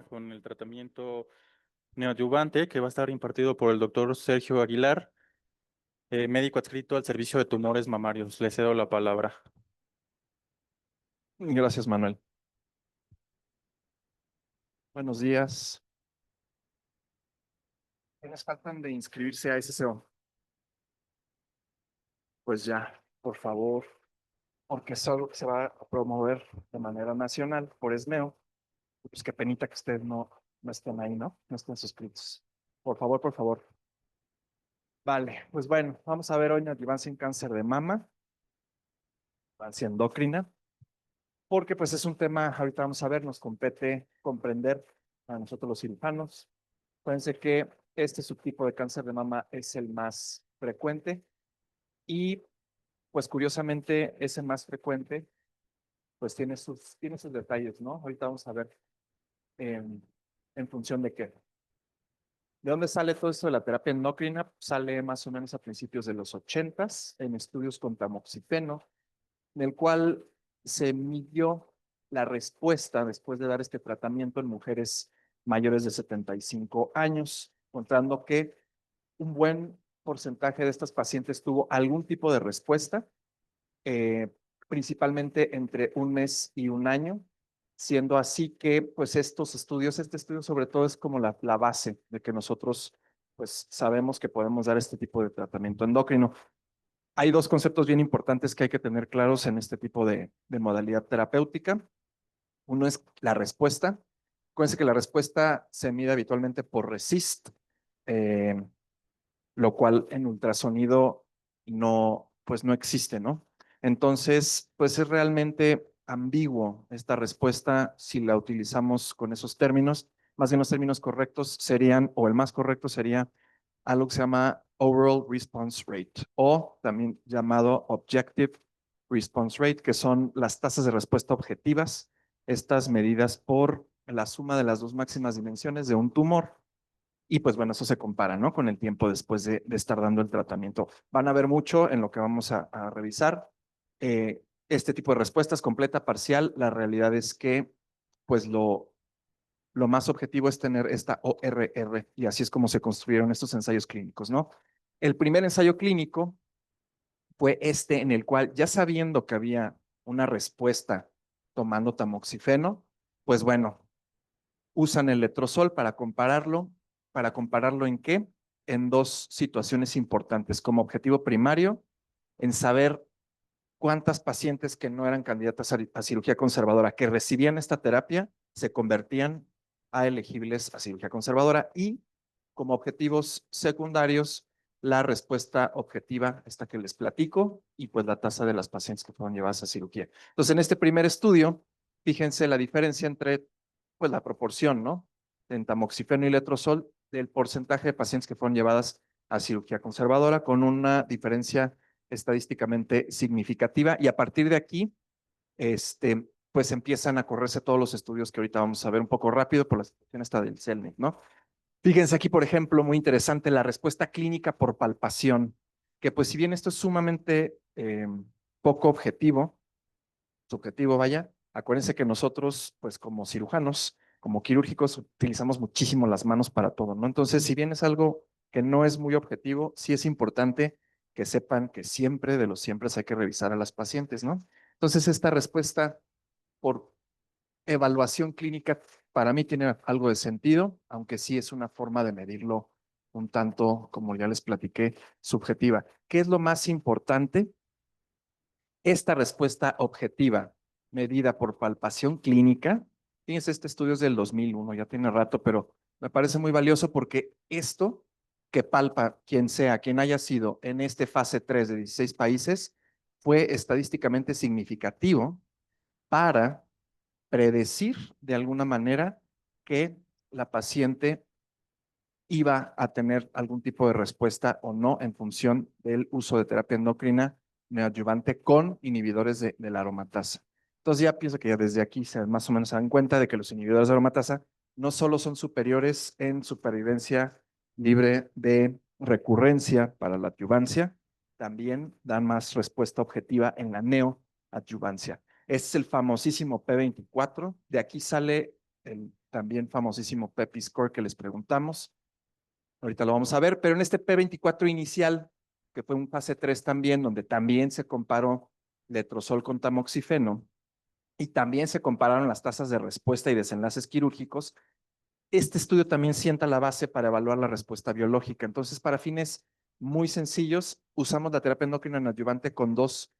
con el tratamiento neoadyuvante que va a estar impartido por el doctor Sergio Aguilar, médico adscrito al servicio de tumores mamarios. Le cedo la palabra. Gracias, Manuel. Buenos días. ¿Quiénes faltan de inscribirse a SSO? Pues ya, por favor, porque es algo que se va a promover de manera nacional por ESMEO. Pues qué penita que ustedes no estén ahí, ¿no? No estén suscritos. Por favor, por favor. Vale, pues bueno, vamos a ver hoy neoadjuvancia en cáncer de mama, adjuvancia endocrina, porque pues es un tema, ahorita vamos a ver, nos compete comprender a nosotros los cirujanos. Acuérdense que este subtipo de cáncer de mama es el más frecuente y pues curiosamente ese más frecuente pues tiene sus detalles, ¿no? Ahorita vamos a ver en función de qué. ¿De dónde sale todo esto de la terapia endocrina? Sale más o menos a principios de los 80s en estudios con tamoxifeno, en el cual se midió la respuesta después de dar este tratamiento en mujeres mayores de 75 años, encontrando que un buen porcentaje de estas pacientes tuvo algún tipo de respuesta, principalmente entre un mes y un año, siendo así que pues estos estudios, este estudio sobre todo es como la base de que nosotros pues sabemos que podemos dar este tipo de tratamiento endocrino. Hay dos conceptos bien importantes que hay que tener claros en este tipo de modalidad terapéutica. Uno es la respuesta. Acuérdense que la respuesta se mide habitualmente por RECIST, eh, lo cual en ultrasonido pues no existe, ¿no? Entonces, pues es realmente ambiguo esta respuesta si la utilizamos con esos términos. Más bien los términos correctos serían, o el más correcto sería algo que se llama Overall Response Rate o también llamado Objective Response Rate, que son las tasas de respuesta objetivas, estas medidas por la suma de las dos máximas dimensiones de un tumor. Y pues bueno, eso se compara, ¿no? Con el tiempo después de estar dando el tratamiento. Van a ver mucho en lo que vamos a revisar. Este tipo de respuestas, completa, parcial, la realidad es que pues lo más objetivo es tener esta ORR y así es como se construyeron estos ensayos clínicos, ¿no? El primer ensayo clínico fue este en el cual ya sabiendo que había una respuesta tomando tamoxifeno, pues bueno, usan el letrozol ¿para compararlo en qué? En dos situaciones importantes, como objetivo primario, en saber cuántas pacientes que no eran candidatas a cirugía conservadora que recibían esta terapia se convertían a elegibles a cirugía conservadora y como objetivos secundarios la respuesta objetiva, esta que les platico, y pues la tasa de las pacientes que fueron llevadas a cirugía. Entonces, en este primer estudio, fíjense la diferencia entre pues la proporción, ¿no? En tamoxifeno y letrozol del porcentaje de pacientes que fueron llevadas a cirugía conservadora con una diferencia estadísticamente significativa y a partir de aquí, pues empiezan a correrse todos los estudios que ahorita vamos a ver un poco rápido por la situación esta del CELNIC, ¿no? Fíjense aquí, por ejemplo, muy interesante, la respuesta clínica por palpación, que pues si bien esto es sumamente poco objetivo, subjetivo vaya, acuérdense que nosotros, pues como cirujanos, como quirúrgicos, utilizamos muchísimo las manos para todo, ¿no? Entonces, si bien es algo que no es muy objetivo, sí es importante que sepan que siempre, de los siempre, hay que revisar a las pacientes, ¿no? Entonces, esta respuesta por evaluación clínica para mí tiene algo de sentido, aunque sí es una forma de medirlo un tanto, como ya les platiqué, subjetiva. ¿Qué es lo más importante? Esta respuesta objetiva, medida por palpación clínica, fíjense, este estudio es del 2001, ya tiene rato, pero me parece muy valioso porque esto que palpa quien sea, quien haya sido en este fase 3 de 16 países, fue estadísticamente significativo para predecir de alguna manera que la paciente iba a tener algún tipo de respuesta o no en función del uso de terapia endocrina neoadyuvante con inhibidores de la aromatasa. Entonces ya pienso que ya desde aquí más o menos se dan cuenta de que los inhibidores de aromatasa no solo son superiores en supervivencia libre de recurrencia para la adyuvancia, también dan más respuesta objetiva en la neoadyuvancia. Este es el famosísimo P24, de aquí sale también famosísimo PEPI score que les preguntamos. Ahorita lo vamos a ver, pero en este P24 inicial, que fue un fase 3 también, donde también se comparó letrozol con tamoxifeno y también se compararon las tasas de respuesta y desenlaces quirúrgicos, este estudio también sienta la base para evaluar la respuesta biológica. Entonces, para fines muy sencillos, usamos la terapia endocrina neoadyuvante con dos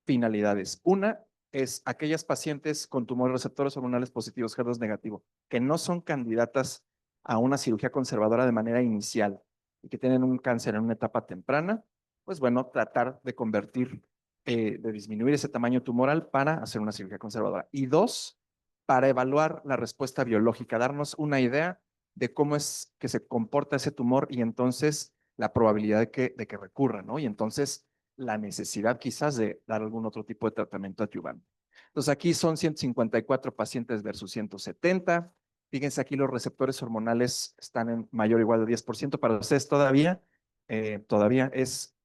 finalidades. Una es aquellas pacientes con tumores receptores hormonales positivos, HER2 negativo, que no son candidatas a una cirugía conservadora de manera inicial y que tienen un cáncer en una etapa temprana, pues bueno, tratar de convertir, de disminuir ese tamaño tumoral para hacer una cirugía conservadora. Y dos, para evaluar la respuesta biológica, darnos una idea de cómo es que se comporta ese tumor y entonces la probabilidad de que recurra, ¿no? Y entonces la necesidad quizás de dar algún otro tipo de tratamiento adyuvante. Entonces aquí son 154 pacientes versus 170. Fíjense aquí los receptores hormonales están en mayor o igual de 10%. Para ustedes todavía es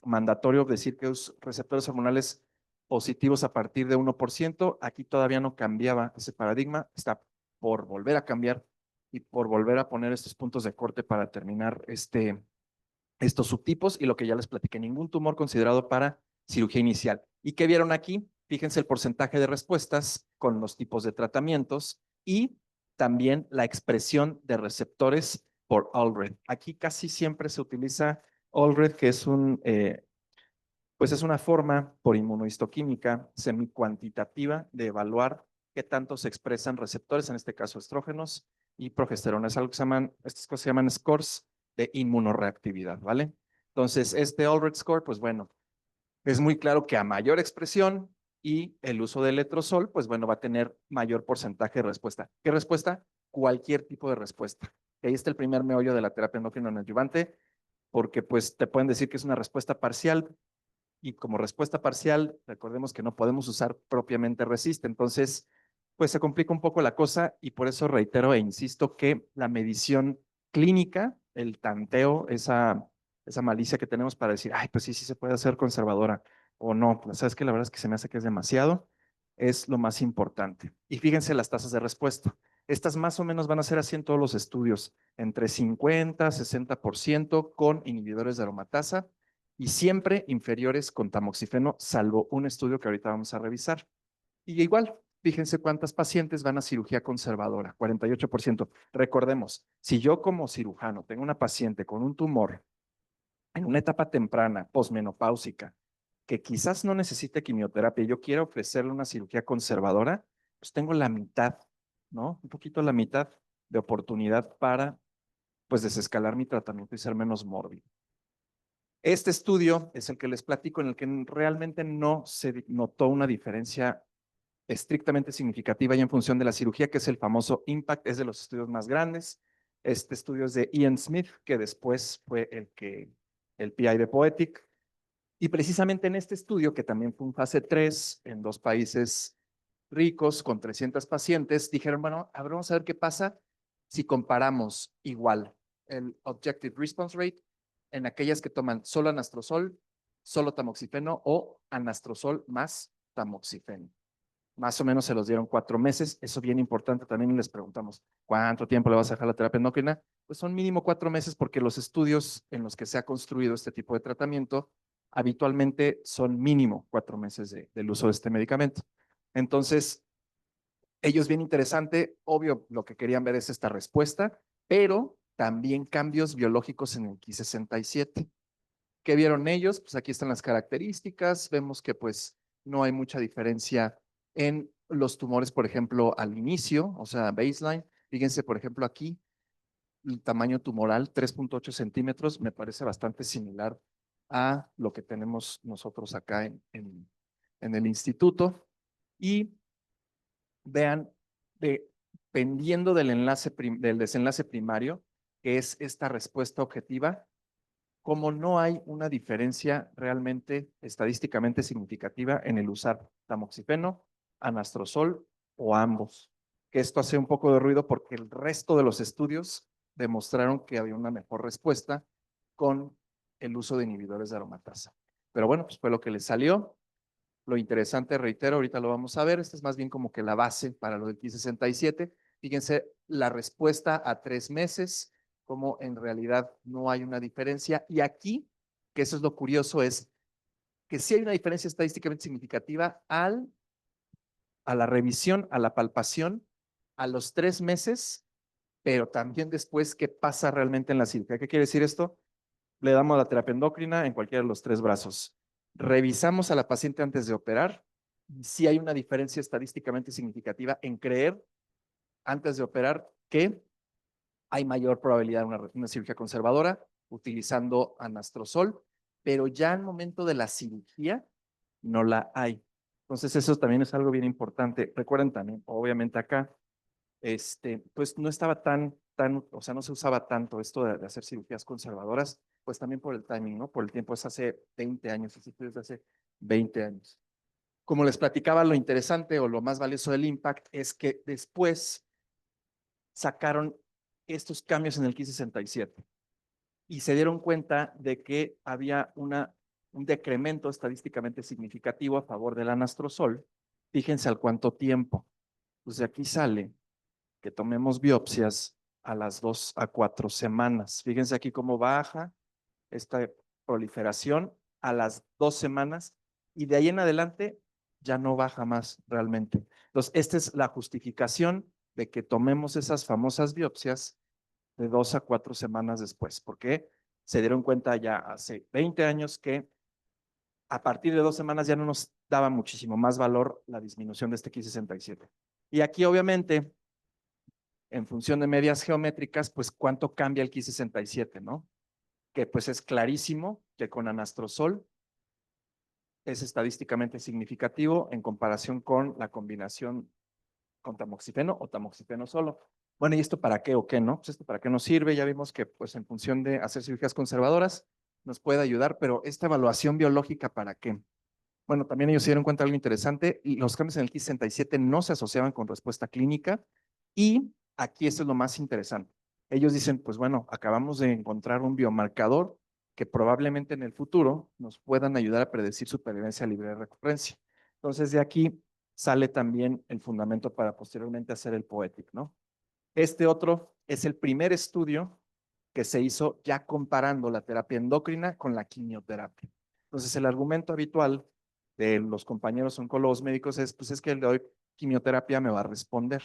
mandatorio decir que los receptores hormonales positivos a partir de 1%. Aquí todavía no cambiaba ese paradigma. Está por volver a cambiar y por volver a poner estos puntos de corte para terminar estos subtipos y lo que ya les platiqué, ningún tumor considerado para cirugía inicial. ¿Y qué vieron aquí? Fíjense el porcentaje de respuestas con los tipos de tratamientos y también la expresión de receptores por Allred. Aquí casi siempre se utiliza Allred, que es pues es una forma por inmunohistoquímica semicuantitativa de evaluar qué tanto se expresan receptores, en este caso estrógenos y progesterona. Es algo que se llaman, estas cosas se llaman scores de inmunoreactividad, ¿vale? Entonces, este Allred score, pues bueno, es muy claro que a mayor expresión y el uso de letrozol, pues bueno, va a tener mayor porcentaje de respuesta. ¿Qué respuesta? Cualquier tipo de respuesta. Ahí está el primer meollo de la terapia endocrino neoadyuvante, porque pues te pueden decir que es una respuesta parcial, y como respuesta parcial, recordemos que no podemos usar propiamente resist. Entonces, pues se complica un poco la cosa y por eso reitero e insisto que la medición clínica, el tanteo, esa malicia que tenemos para decir, ay, pues sí, sí se puede hacer conservadora o no, pues sabes que la verdad es que se me hace que es demasiado, es lo más importante. Y fíjense las tasas de respuesta. Estas más o menos van a ser así en todos los estudios, entre 50, 60% con inhibidores de aromatasa y siempre inferiores con tamoxifeno, salvo un estudio que ahorita vamos a revisar. Y igual, fíjense cuántas pacientes van a cirugía conservadora, 48%. Recordemos, si yo como cirujano tengo una paciente con un tumor en una etapa temprana, posmenopáusica, que quizás no necesite quimioterapia y yo quiero ofrecerle una cirugía conservadora, pues tengo la mitad, ¿no? Un poquito la mitad de oportunidad para, pues, desescalar mi tratamiento y ser menos mórbido. Este estudio es el que les platico, en el que realmente no se notó una diferencia estrictamente significativa y en función de la cirugía, que es el famoso IMPACT, es de los estudios más grandes. Este estudio es de Ian Smith, que después fue el PI de Poetic. Y precisamente en este estudio, que también fue un fase 3 en dos países ricos con 300 pacientes, dijeron, bueno, a ver, vamos a ver qué pasa si comparamos igual el Objective Response Rate en aquellas que toman solo anastrozol, solo tamoxifeno o anastrozol más tamoxifeno. Más o menos se los dieron 4 meses. Eso bien importante también. Les preguntamos, ¿cuánto tiempo le vas a dejar la terapia endocrina? Pues son mínimo 4 meses, porque los estudios en los que se ha construido este tipo de tratamiento habitualmente son mínimo 4 meses del uso de este medicamento. Entonces, ellos bien interesante, obvio, lo que querían ver es esta respuesta, pero también cambios biológicos en el Ki67. ¿Qué vieron ellos? Pues aquí están las características. Vemos que pues no hay mucha diferencia en los tumores, por ejemplo, al inicio, o sea, baseline. Fíjense, por ejemplo, aquí el tamaño tumoral, 3.8 centímetros, me parece bastante similar a lo que tenemos nosotros acá en el instituto. Y vean, dependiendo del desenlace primario, que es esta respuesta objetiva, como no hay una diferencia realmente estadísticamente significativa en el usar tamoxifeno, anastrozol o ambos. Que esto hace un poco de ruido porque el resto de los estudios demostraron que había una mejor respuesta con el uso de inhibidores de aromatasa. Pero bueno, pues fue lo que les salió. Lo interesante, reitero, ahorita lo vamos a ver, esta es más bien como que la base para lo del Ki67. Fíjense la respuesta a 3 meses, como en realidad no hay una diferencia. Y aquí, que eso es lo curioso, es que sí hay una diferencia estadísticamente significativa a la revisión, a la palpación, a los 3 meses, pero también después qué pasa realmente en la cirugía. ¿Qué quiere decir esto? Le damos la terapia endocrina en cualquiera de los 3 brazos. Revisamos a la paciente antes de operar. Si hay una diferencia estadísticamente significativa en creer antes de operar que hay mayor probabilidad de una cirugía conservadora utilizando anastrozol, pero ya al momento de la cirugía no la hay. Entonces eso también es algo bien importante. Recuerden también, obviamente acá, pues no estaba o sea, no se usaba tanto esto de hacer cirugías conservadoras, pues también por el timing, ¿no? Por el tiempo, es hace 20 años, es desde hace 20 años. Como les platicaba, lo interesante o lo más valioso del IMPACT es que después sacaron estos cambios en el 1567 y se dieron cuenta de que había un decremento estadísticamente significativo a favor del anastrozol. Fíjense al cuánto tiempo. Pues de aquí sale que tomemos biopsias a las 2 a 4 semanas. Fíjense aquí cómo baja esta proliferación a las 2 semanas y de ahí en adelante ya no baja más realmente. Entonces, esta es la justificación de que tomemos esas famosas biopsias de 2 a 4 semanas después, porque se dieron cuenta ya hace 20 años que a partir de 2 semanas ya no nos daba muchísimo más valor la disminución de este Ki-67. Y aquí obviamente, en función de medias geométricas, pues cuánto cambia el Ki-67, ¿no? Que pues es clarísimo que con anastrozol es estadísticamente significativo en comparación con la combinación con tamoxifeno o tamoxifeno solo. Bueno, ¿y esto para qué o qué no? Pues esto para qué nos sirve. Ya vimos que pues en función de hacer cirugías conservadoras nos puede ayudar, pero esta evaluación biológica ¿para qué? Bueno, también ellos se dieron cuenta de algo interesante. Los cambios en el Ki-67 no se asociaban con respuesta clínica y aquí esto es lo más interesante. Ellos dicen, pues bueno, acabamos de encontrar un biomarcador que probablemente en el futuro nos puedan ayudar a predecir supervivencia libre de recurrencia. Entonces, de aquí sale también el fundamento para posteriormente hacer el POETIC, ¿no? Este otro es el primer estudio que se hizo ya comparando la terapia endocrina con la quimioterapia. Entonces, el argumento habitual de los compañeros oncólogos médicos es, pues es que el de hoy quimioterapia me va a responder.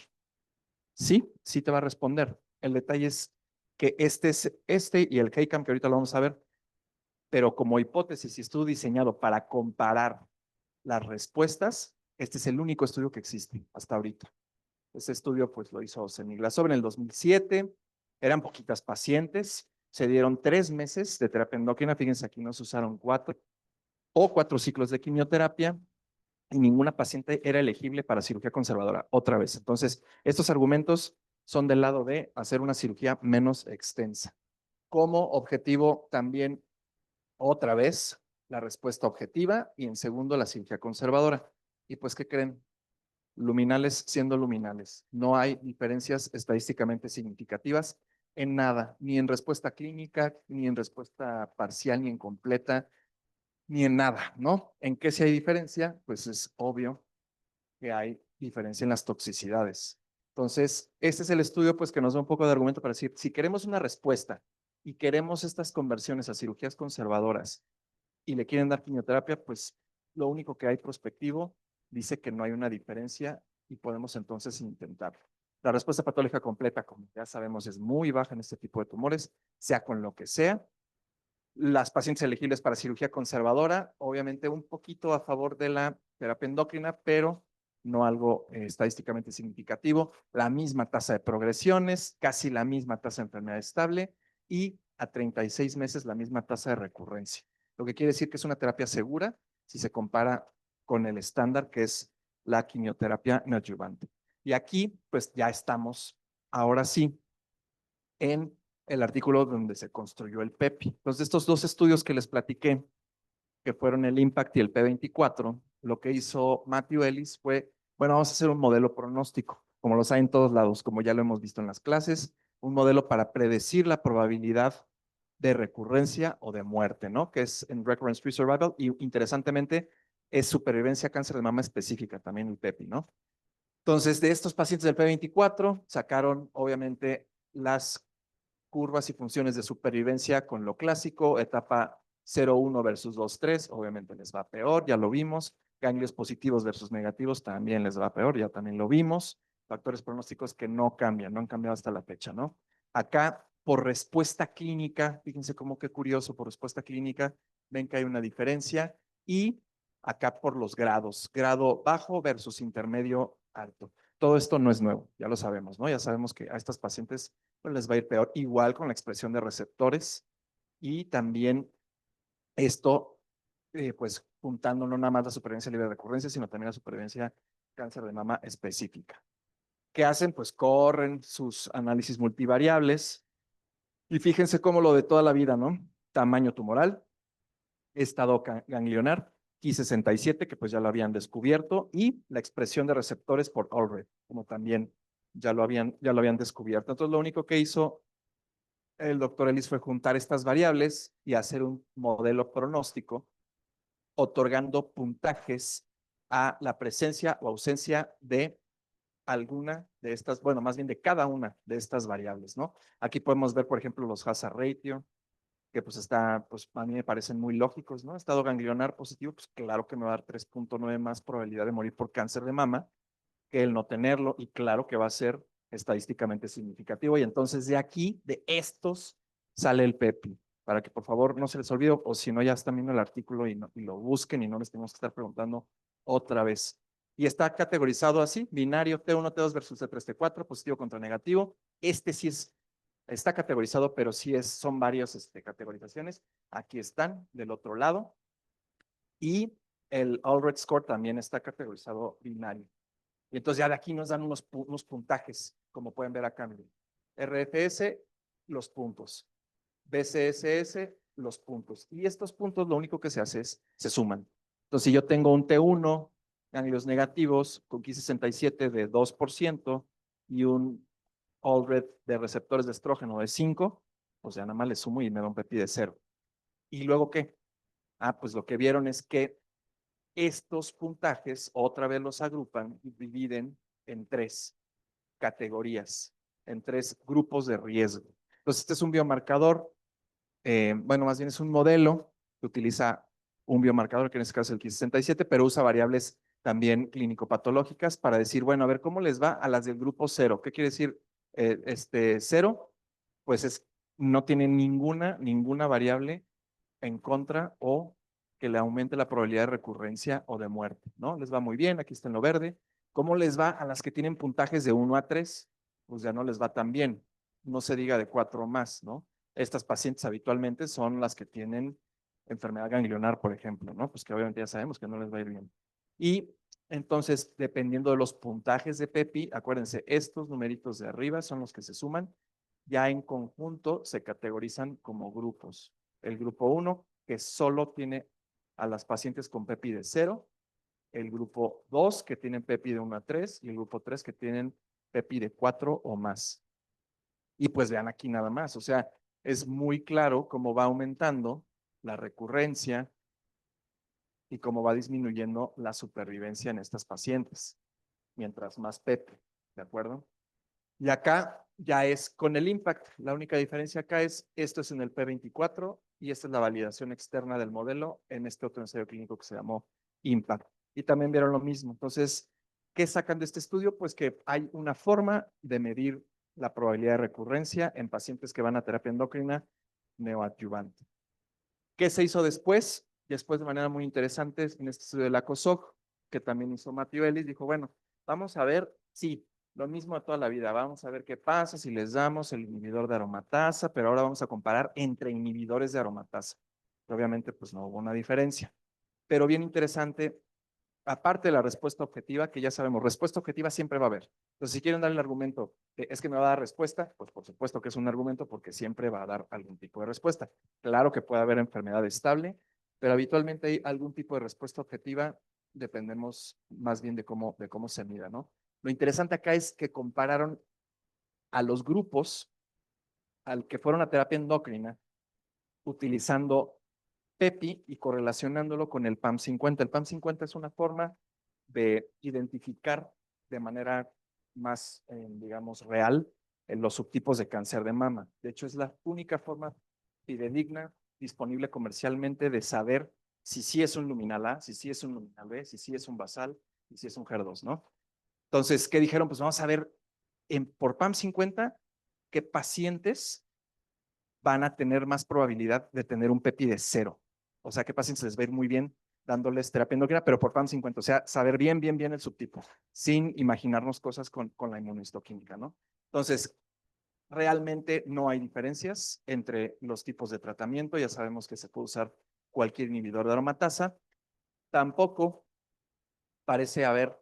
Sí, sí te va a responder. El detalle es que este y el HEICAM, que ahorita lo vamos a ver, pero como hipótesis y estudio diseñado para comparar las respuestas, este es el único estudio que existe hasta ahorita. Ese estudio pues lo hizo Semiglasov en el 2007, eran poquitas pacientes, se dieron 3 meses de terapia endocrina, fíjense aquí no se usaron 4 ciclos de quimioterapia y ninguna paciente era elegible para cirugía conservadora otra vez. Entonces, estos argumentos son del lado de hacer una cirugía menos extensa. Como objetivo también, otra vez, la respuesta objetiva y en segundo, la cirugía conservadora. Y pues, ¿qué creen? Luminales siendo luminales. No hay diferencias estadísticamente significativas en nada, ni en respuesta clínica, ni en respuesta parcial, ni en completa, ni en nada, ¿no? ¿En qué sí hay diferencia? Pues es obvio que hay diferencia en las toxicidades. Entonces, este es el estudio pues que nos da un poco de argumento para decir, si queremos una respuesta y queremos estas conversiones a cirugías conservadoras y le quieren dar quimioterapia, pues lo único que hay prospectivo dice que no hay una diferencia y podemos entonces intentarlo. La respuesta patológica completa, como ya sabemos, es muy baja en este tipo de tumores, sea con lo que sea. Las pacientes elegibles para cirugía conservadora, obviamente un poquito a favor de la terapia endocrina, pero no algo estadísticamente significativo. La misma tasa de progresiones, casi la misma tasa de enfermedad estable y a 36 meses la misma tasa de recurrencia. Lo que quiere decir que es una terapia segura si se compara con el estándar que es la quimioterapia neoadyuvante. Y aquí, pues ya estamos, ahora sí, en el artículo donde se construyó el PEPI. Entonces, estos dos estudios que les platiqué, que fueron el IMPACT y el P24, lo que hizo Matthew Ellis fue, bueno, vamos a hacer un modelo pronóstico, como los hay en todos lados, como ya lo hemos visto en las clases, un modelo para predecir la probabilidad de recurrencia o de muerte, ¿no? Que es en Recurrence Free Survival y interesantemente es supervivencia a cáncer de mama específica, también el PEPI, ¿no? Entonces, de estos pacientes del P24, sacaron obviamente las curvas y funciones de supervivencia con lo clásico, etapa 0,1 versus 2,3, obviamente les va peor, ya lo vimos. Ganglios positivos versus negativos también les va peor, ya también lo vimos. Factores pronósticos que no cambian, no han cambiado hasta la fecha, ¿no? Acá, por respuesta clínica, fíjense cómo qué curioso, por respuesta clínica, ven que hay una diferencia. Y acá por los grados, grado bajo versus intermedio alto. Todo esto no es nuevo, ya lo sabemos, ¿no? Ya sabemos que a estas pacientes pues, les va a ir peor, igual con la expresión de receptores y también esto, pues juntando no nada más la supervivencia libre de recurrencia, sino también la supervivencia cáncer de mama específica. ¿Qué hacen? Pues corren sus análisis multivariables y fíjense cómo lo de toda la vida, ¿no? Tamaño tumoral, estado ganglionar, Ki67, que pues ya lo habían descubierto, y la expresión de receptores por Allred, como también ya lo habían descubierto. Entonces, lo único que hizo el doctor Ellis fue juntar estas variables y hacer un modelo pronóstico, otorgando puntajes a la presencia o ausencia de alguna de estas, bueno, más bien de cada una de estas variables, ¿no? Aquí podemos ver, por ejemplo, los hazard ratio, que pues pues a mí me parecen muy lógicos, ¿no? Estado ganglionar positivo, pues claro que me va a dar 3,9 más probabilidad de morir por cáncer de mama que el no tenerlo, y claro que va a ser estadísticamente significativo. Y entonces de aquí, de estos, sale el PEPI, para que por favor no se les olvide, o si no ya están viendo el artículo y lo busquen y no les tenemos que estar preguntando otra vez. Y está categorizado así, binario T1, T2 versus T3, T4, positivo contra negativo. Este sí está categorizado, pero sí son varias categorizaciones. Aquí están del otro lado. Y el Allred Score también está categorizado binario. Y entonces ya de aquí nos dan unos puntajes, como pueden ver acá. Miren. RFS, los puntos. BCSS, los puntos. Y estos puntos lo único que se hace es, se suman. Entonces, si yo tengo un T1, ganglios negativos, con Ki67 de 2% y un Allred de receptores de estrógeno de 5, pues ya nada más le sumo y me da un PEPI de 0. ¿Y luego qué? Pues lo que vieron es que estos puntajes otra vez los agrupan y dividen en 3 categorías, en 3 grupos de riesgo. Entonces, este es un biomarcador, bueno, más bien es un modelo que utiliza un biomarcador, que en este caso es el Ki67, pero usa variables también clínico-patológicas para decir, bueno, a ver cómo les va a las del grupo 0. ¿Qué quiere decir 0? Pues no tiene ninguna variable en contra o que le aumente la probabilidad de recurrencia o de muerte, ¿no? Les va muy bien, aquí está en lo verde. ¿Cómo les va a las que tienen puntajes de 1 a 3? Pues ya no les va tan bien, no se diga de 4 o más, ¿no? Estas pacientes habitualmente son las que tienen enfermedad ganglionar, por ejemplo, ¿no? Pues que obviamente ya sabemos que no les va a ir bien. Y entonces, dependiendo de los puntajes de PEPI, acuérdense, estos numeritos de arriba son los que se suman, ya en conjunto se categorizan como grupos. El grupo 1, que solo tiene a las pacientes con PEPI de 0, el grupo 2, que tienen PEPI de 1 a 3, y el grupo 3, que tienen PEPI de 4 o más. Y pues vean aquí nada más, o sea, es muy claro cómo va aumentando la recurrencia y cómo va disminuyendo la supervivencia en estas pacientes, mientras más PEPI, ¿de acuerdo? Y acá ya es con el impact. La única diferencia acá es, esto es en el P24 y esta es la validación externa del modelo en este otro ensayo clínico que se llamó impact. Y también vieron lo mismo. Entonces, ¿qué sacan de este estudio? Pues que hay una forma de medir la probabilidad de recurrencia en pacientes que van a terapia endocrina neoadyuvante. ¿Qué se hizo después? Después, de manera muy interesante, en este estudio de la COSOC, que también hizo Matthew Ellis, dijo, bueno, vamos a ver, sí, lo mismo a toda la vida, vamos a ver qué pasa si les damos el inhibidor de aromatasa, pero ahora vamos a comparar entre inhibidores de aromatasa. Obviamente, pues no hubo una diferencia. Pero bien interesante, aparte de la respuesta objetiva, que ya sabemos, respuesta objetiva siempre va a haber. Entonces, si quieren dar el argumento de es que me va a dar respuesta, pues por supuesto que es un argumento porque siempre va a dar algún tipo de respuesta. Claro que puede haber enfermedad estable, pero habitualmente hay algún tipo de respuesta objetiva, dependemos más bien de cómo se mida, ¿no? Lo interesante acá es que compararon a los grupos al que fueron a terapia endocrina utilizando PEPI y correlacionándolo con el PAM50. El PAM50 es una forma de identificar de manera más, digamos, real en los subtipos de cáncer de mama. De hecho, es la única forma fidedigna disponible comercialmente de saber si sí es un luminal A, si sí es un luminal B, si sí es un basal y si es un HER2, ¿no? Entonces, ¿qué dijeron? Pues vamos a ver por PAM50 qué pacientes van a tener más probabilidad de tener un PEPI de 0. O sea, qué pacientes les va a ir muy bien dándoles terapia endocrina, pero por PAM50, o sea, saber bien el subtipo, sin imaginarnos cosas con la inmunohistoquímica, ¿no? Entonces, realmente no hay diferencias entre los tipos de tratamiento, ya sabemos que se puede usar cualquier inhibidor de aromatasa, tampoco parece haber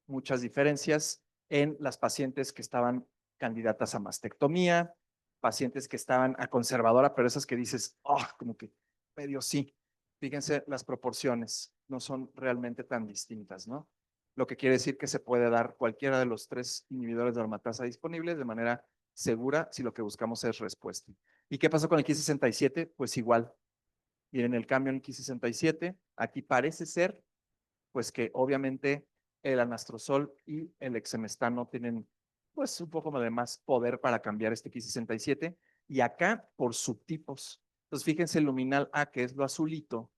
muchas diferencias en las pacientes que estaban candidatas a mastectomía, pacientes que estaban a conservadora, pero esas que dices, oh, como que medio sí. Fíjense, las proporciones no son realmente tan distintas, ¿no? Lo que quiere decir que se puede dar cualquiera de los 3 inhibidores de aromatasa disponibles de manera segura si lo que buscamos es respuesta. ¿Y qué pasó con el Ki67? Pues igual. Miren el cambio en el Ki67. Aquí parece ser pues que obviamente el anastrozol y el exemestano tienen pues un poco de más poder para cambiar este Ki67 y acá por subtipos. Entonces fíjense el luminal A, que es lo azulito,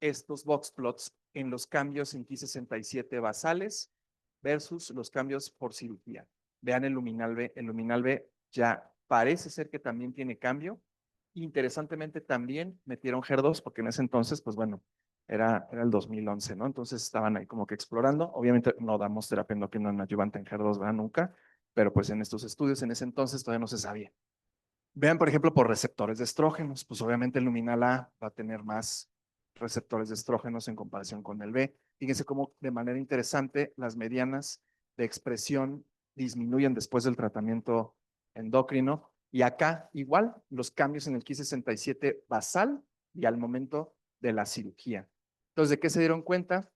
estos box plots en los cambios en Ki67 basales versus los cambios por cirugía. Vean el luminal B ya parece ser que también tiene cambio. Interesantemente también metieron HER2 porque en ese entonces, pues bueno, era el 2011, ¿no? Entonces estaban ahí como que explorando. Obviamente no damos terapia endocrina adyuvante en HER2, ¿verdad? Nunca, pero pues en estos estudios en ese entonces todavía no se sabía. Vean, por ejemplo, por receptores de estrógenos, pues obviamente el luminal A va a tener más receptores de estrógenos en comparación con el B. Fíjense cómo de manera interesante las medianas de expresión disminuyen después del tratamiento endocrino. Y acá igual los cambios en el Ki67 basal y al momento de la cirugía. Entonces, ¿de qué se dieron cuenta?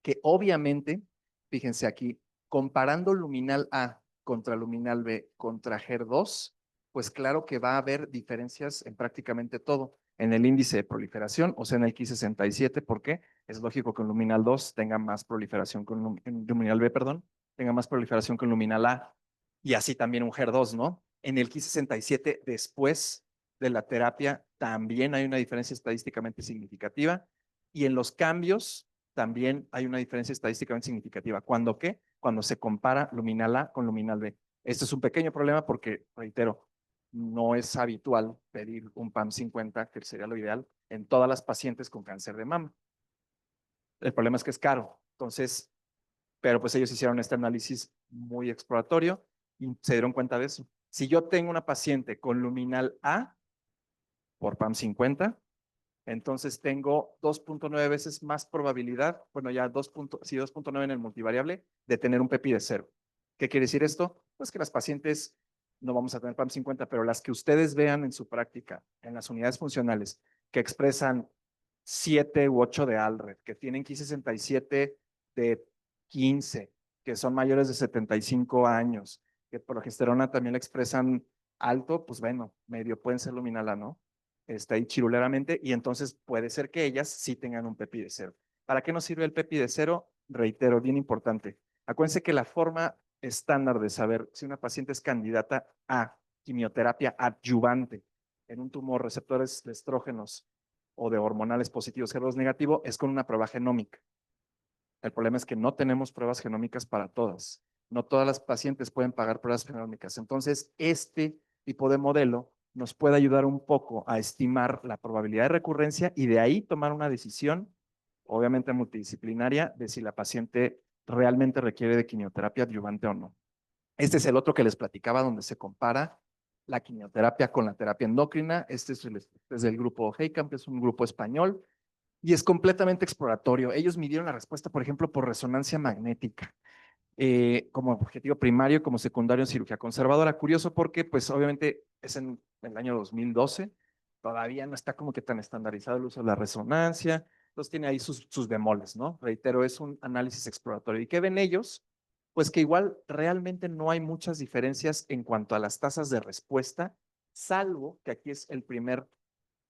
Que obviamente, fíjense aquí, comparando luminal A contra luminal B contra HER2, pues claro que va a haber diferencias en prácticamente todo. En el índice de proliferación, o sea, en el Ki67, ¿por qué? Es lógico que un luminal 2 tenga más proliferación con luminal B, perdón, tenga más proliferación con luminal A. Y así también un HER2, ¿no? En el Ki67, después de la terapia, también hay una diferencia estadísticamente significativa. Y en los cambios, también hay una diferencia estadísticamente significativa. ¿Cuándo qué? Cuando se compara luminal A con luminal B. Este es un pequeño problema porque, reitero, no es habitual pedir un PAM50, que sería lo ideal, en todas las pacientes con cáncer de mama. El problema es que es caro. Entonces, pero pues ellos hicieron este análisis muy exploratorio y se dieron cuenta de eso. Si yo tengo una paciente con luminal A por PAM50, entonces tengo 2.9 veces más probabilidad, bueno, ya 2.9 en el multivariable, de tener un PEPI de 0. ¿Qué quiere decir esto? Pues que las pacientes no vamos a tener PAM50, pero las que ustedes vean en su práctica, en las unidades funcionales, que expresan 7 u 8 de ALRED, que tienen Ki67 de 15, que son mayores de 75 años, que progesterona también la expresan alto, pues bueno, medio pueden ser luminal, ¿no? Está ahí chiruleramente y entonces puede ser que ellas sí tengan un PEPI de 0. ¿Para qué nos sirve el PEPI de 0? Reitero, bien importante. Acuérdense que la forma estándar de saber si una paciente es candidata a quimioterapia adyuvante en un tumor receptores de estrógenos o de hormonales positivos, HER2 negativo, es con una prueba genómica. El problema es que no tenemos pruebas genómicas para todas. No todas las pacientes pueden pagar pruebas genómicas. Entonces, este tipo de modelo nos puede ayudar un poco a estimar la probabilidad de recurrencia y de ahí tomar una decisión, obviamente multidisciplinaria, de si la paciente realmente requiere de quimioterapia adyuvante o no. Este es el otro que les platicaba donde se compara la quimioterapia con la terapia endocrina. Este es del grupo HEICAMP, es un grupo español y es completamente exploratorio. Ellos midieron la respuesta, por ejemplo, por resonancia magnética, como objetivo primario, como secundario en cirugía conservadora. Curioso porque, pues, obviamente es en el año 2012, todavía no está como que tan estandarizado el uso de la resonancia, entonces tiene ahí sus bemoles, ¿no? Reitero, es un análisis exploratorio. ¿Y qué ven ellos? Pues que igual realmente no hay muchas diferencias en cuanto a las tasas de respuesta, salvo que aquí es el primer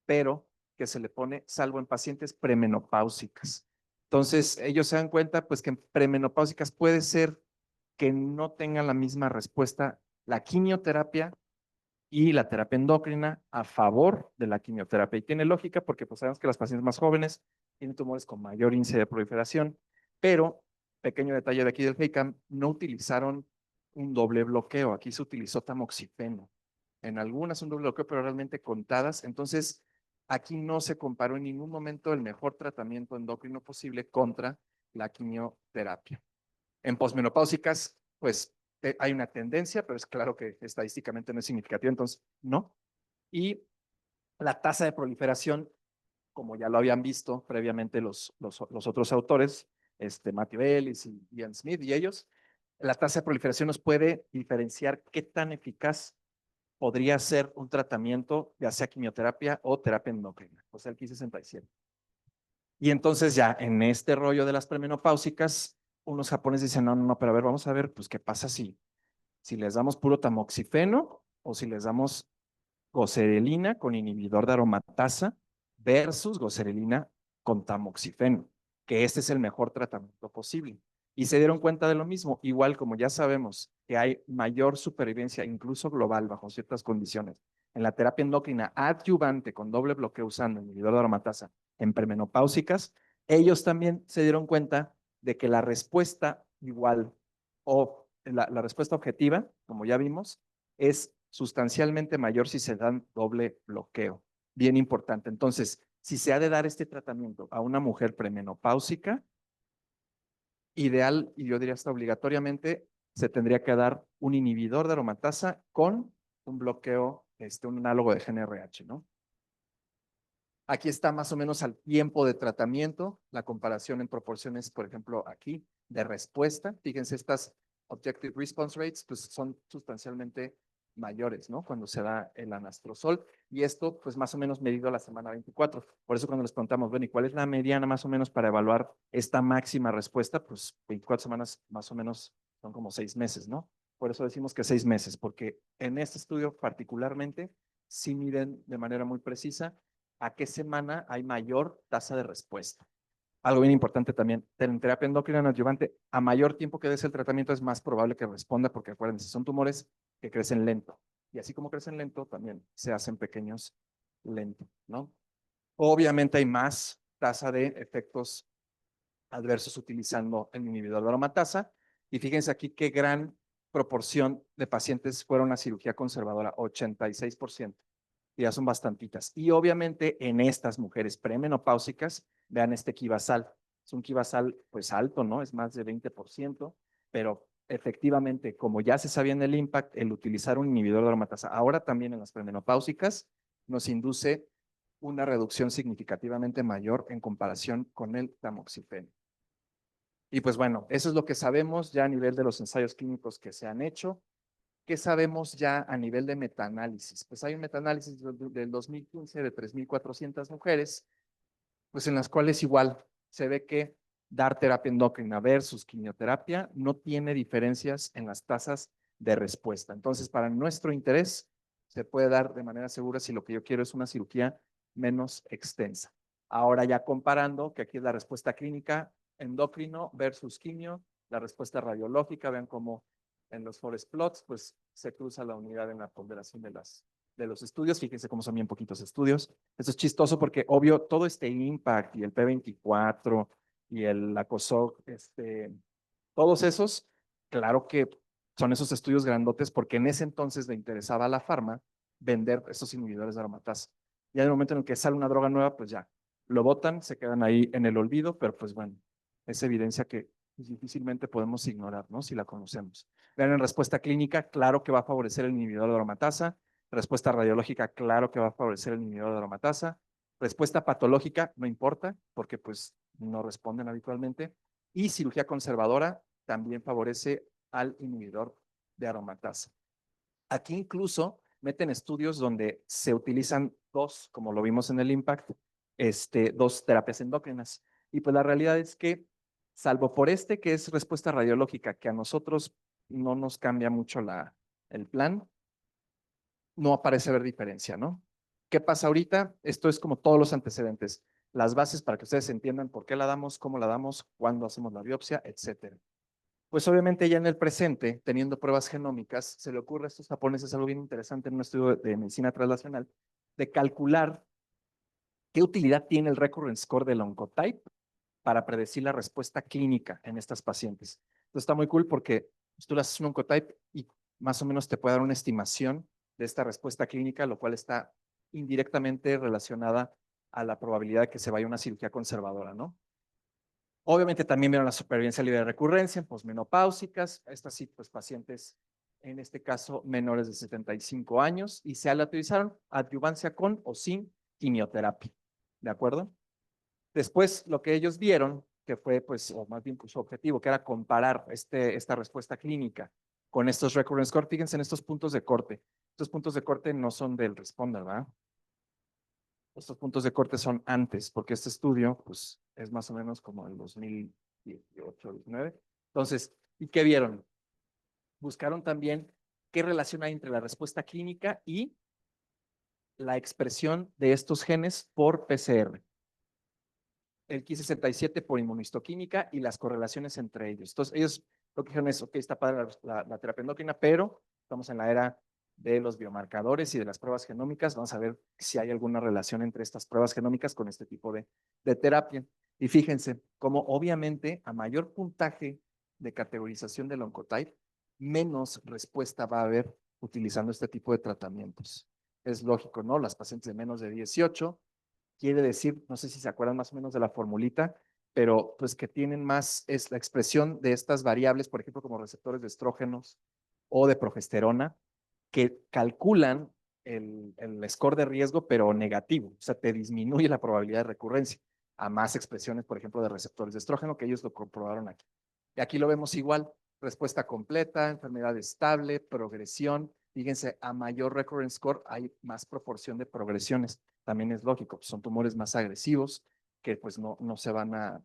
pero que se le pone, salvo en pacientes premenopáusicas. Entonces, ellos se dan cuenta pues que en premenopáusicas puede ser que no tengan la misma respuesta la quimioterapia y la terapia endocrina a favor de la quimioterapia. Y tiene lógica porque pues sabemos que las pacientes más jóvenes tienen tumores con mayor índice de proliferación, pero, pequeño detalle de aquí del FEICAM, no utilizaron un doble bloqueo. Aquí se utilizó tamoxifeno. En algunas un doble bloqueo, pero realmente contadas. Entonces, aquí no se comparó en ningún momento el mejor tratamiento endocrino posible contra la quimioterapia. En posmenopáusicas, pues hay una tendencia, pero es claro que estadísticamente no es significativo, entonces no. Y la tasa de proliferación, como ya lo habían visto previamente los otros autores, Matthew Ellis y Ian Smith y ellos, la tasa de proliferación nos puede diferenciar qué tan eficaz podría ser un tratamiento, ya sea quimioterapia o terapia endocrina, o sea, el 1567. Y entonces ya en este rollo de las premenopáusicas, unos japoneses dicen, no, no, no, pero a ver, vamos a ver, pues, ¿qué pasa si les damos puro tamoxifeno o si les damos goserelina con inhibidor de aromatasa versus goserelina con tamoxifeno, que este es el mejor tratamiento posible? Y se dieron cuenta de lo mismo, igual como ya sabemos que hay mayor supervivencia, incluso global, bajo ciertas condiciones, en la terapia endocrina adyuvante con doble bloqueo usando inhibidor de aromatasa en premenopáusicas, ellos también se dieron cuenta de que la respuesta igual o la respuesta objetiva, como ya vimos, es sustancialmente mayor si se dan doble bloqueo. Bien importante. Entonces, si se ha de dar este tratamiento a una mujer premenopáusica, ideal, y yo diría hasta obligatoriamente, se tendría que dar un inhibidor de aromatasa con un bloqueo, un análogo de GnRH, ¿no? Aquí está más o menos al tiempo de tratamiento, la comparación en proporciones, por ejemplo, aquí, de respuesta. Fíjense, estas objective response rates pues son sustancialmente mayores, ¿no? Cuando se da el anastrozol. Y esto, pues más o menos medido a la semana 24. Por eso cuando les preguntamos, bueno, ¿y cuál es la mediana más o menos para evaluar esta máxima respuesta? Pues 24 semanas más o menos son como 6 meses, ¿no? Por eso decimos que 6 meses, porque en este estudio particularmente sí miden de manera muy precisa a qué semana hay mayor tasa de respuesta. Algo bien importante también, en terapia endocrina adyuvante, a mayor tiempo que des el tratamiento es más probable que responda, porque acuérdense, son tumores que crecen lento. Y así como crecen lento, también se hacen pequeños lento, ¿no? Obviamente hay más tasa de efectos adversos utilizando el inhibidor de aromatasa. Y fíjense aquí qué gran proporción de pacientes fueron a cirugía conservadora, 86%. Ya son bastantitas. Y obviamente en estas mujeres premenopáusicas, vean este Kivasal. Es un Kivasal pues alto, ¿no? Es más de 20%, pero efectivamente, como ya se sabía en el IMPACT, el utilizar un inhibidor de aromatasa, ahora también en las premenopáusicas, nos induce una reducción significativamente mayor en comparación con el tamoxifeno. Y pues bueno, eso es lo que sabemos ya a nivel de los ensayos clínicos que se han hecho. ¿Qué sabemos ya a nivel de metaanálisis? Pues hay un metaanálisis del 2015 de 3.400 mujeres, pues en las cuales igual se ve que dar terapia endocrina versus quimioterapia no tiene diferencias en las tasas de respuesta. Entonces, para nuestro interés, se puede dar de manera segura si lo que yo quiero es una cirugía menos extensa. Ahora ya comparando, que aquí es la respuesta clínica, endocrino versus quimio, la respuesta radiológica, vean cómo en los forest plots, pues se cruza la unidad en la ponderación de los estudios. Fíjense cómo son bien poquitos estudios. Eso es chistoso porque, obvio, todo este IMPACT y el P24 y el ACOSOC, todos esos, claro que son esos estudios grandotes porque en ese entonces le interesaba a la farma vender esos inhibidores de aromatasa. Ya en el momento en el que sale una droga nueva, pues ya, lo botan, se quedan ahí en el olvido, pero pues bueno, es evidencia que difícilmente podemos ignorar, ¿no? Si la conocemos. Vean, en respuesta clínica, claro que va a favorecer el inhibidor de aromatasa. Respuesta radiológica, claro que va a favorecer el inhibidor de aromatasa. Respuesta patológica, no importa, porque pues no responden habitualmente. Y cirugía conservadora también favorece al inhibidor de aromatasa. Aquí incluso meten estudios donde se utilizan dos, como lo vimos en el IMPACT, dos terapias endócrinas. Y pues la realidad es que, salvo por que es respuesta radiológica, que a nosotros no nos cambia mucho el plan, no parece haber diferencia, ¿no? ¿Qué pasa ahorita? Esto es como todos los antecedentes. las bases para que ustedes entiendan por qué la damos, cómo la damos, cuándo hacemos la biopsia, etcétera. Pues obviamente ya en el presente, teniendo pruebas genómicas, se le ocurre a estos japoneses algo bien interesante en un estudio de medicina translacional, de calcular qué utilidad tiene el recurrence score del Oncotype para predecir la respuesta clínica en estas pacientes. Entonces está muy cool porque tú le haces un Oncotype y más o menos te puede dar una estimación de esta respuesta clínica, lo cual está indirectamente relacionada a la probabilidad de que se vaya a una cirugía conservadora, ¿no? Obviamente también vieron la supervivencia libre de recurrencia en posmenopáusicas, estas sí, pues pacientes, en este caso menores de 75 años, y se la utilizaron adyuvancia con o sin quimioterapia, ¿de acuerdo? Después, lo que ellos vieron, que fue, pues, o más bien pues, su objetivo, que era comparar esta respuesta clínica con estos recurrence score. Fíjense en estos puntos de corte. Estos puntos de corte no son del responder, ¿verdad? Estos puntos de corte son antes, porque este estudio, pues, es más o menos como el 2018, 19. Entonces, ¿y qué vieron? Buscaron también qué relación hay entre la respuesta clínica y la expresión de estos genes por PCR. El Ki-67 por inmunohistoquímica y las correlaciones entre ellos. Entonces, ellos lo que dijeron es, ok, está padre la terapia endocrina, pero estamos en la era de los biomarcadores y de las pruebas genómicas. Vamos a ver si hay alguna relación entre estas pruebas genómicas con este tipo de terapia. Y fíjense, como obviamente a mayor puntaje de categorización del Oncotype, menos respuesta va a haber utilizando este tipo de tratamientos. Es lógico, ¿no? Las pacientes de menos de 18 quiere decir, no sé si se acuerdan más o menos de la formulita, pero pues que tienen más, es la expresión de estas variables, por ejemplo, como receptores de estrógenos o de progesterona, que calculan el score de riesgo, pero negativo, o sea, te disminuye la probabilidad de recurrencia a más expresiones, por ejemplo, de receptores de estrógeno, que ellos lo comprobaron aquí. Y aquí lo vemos igual, respuesta completa, enfermedad estable, progresión. Fíjense, a mayor recurrence score hay más proporción de progresiones. También es lógico, son tumores más agresivos que pues no se van a,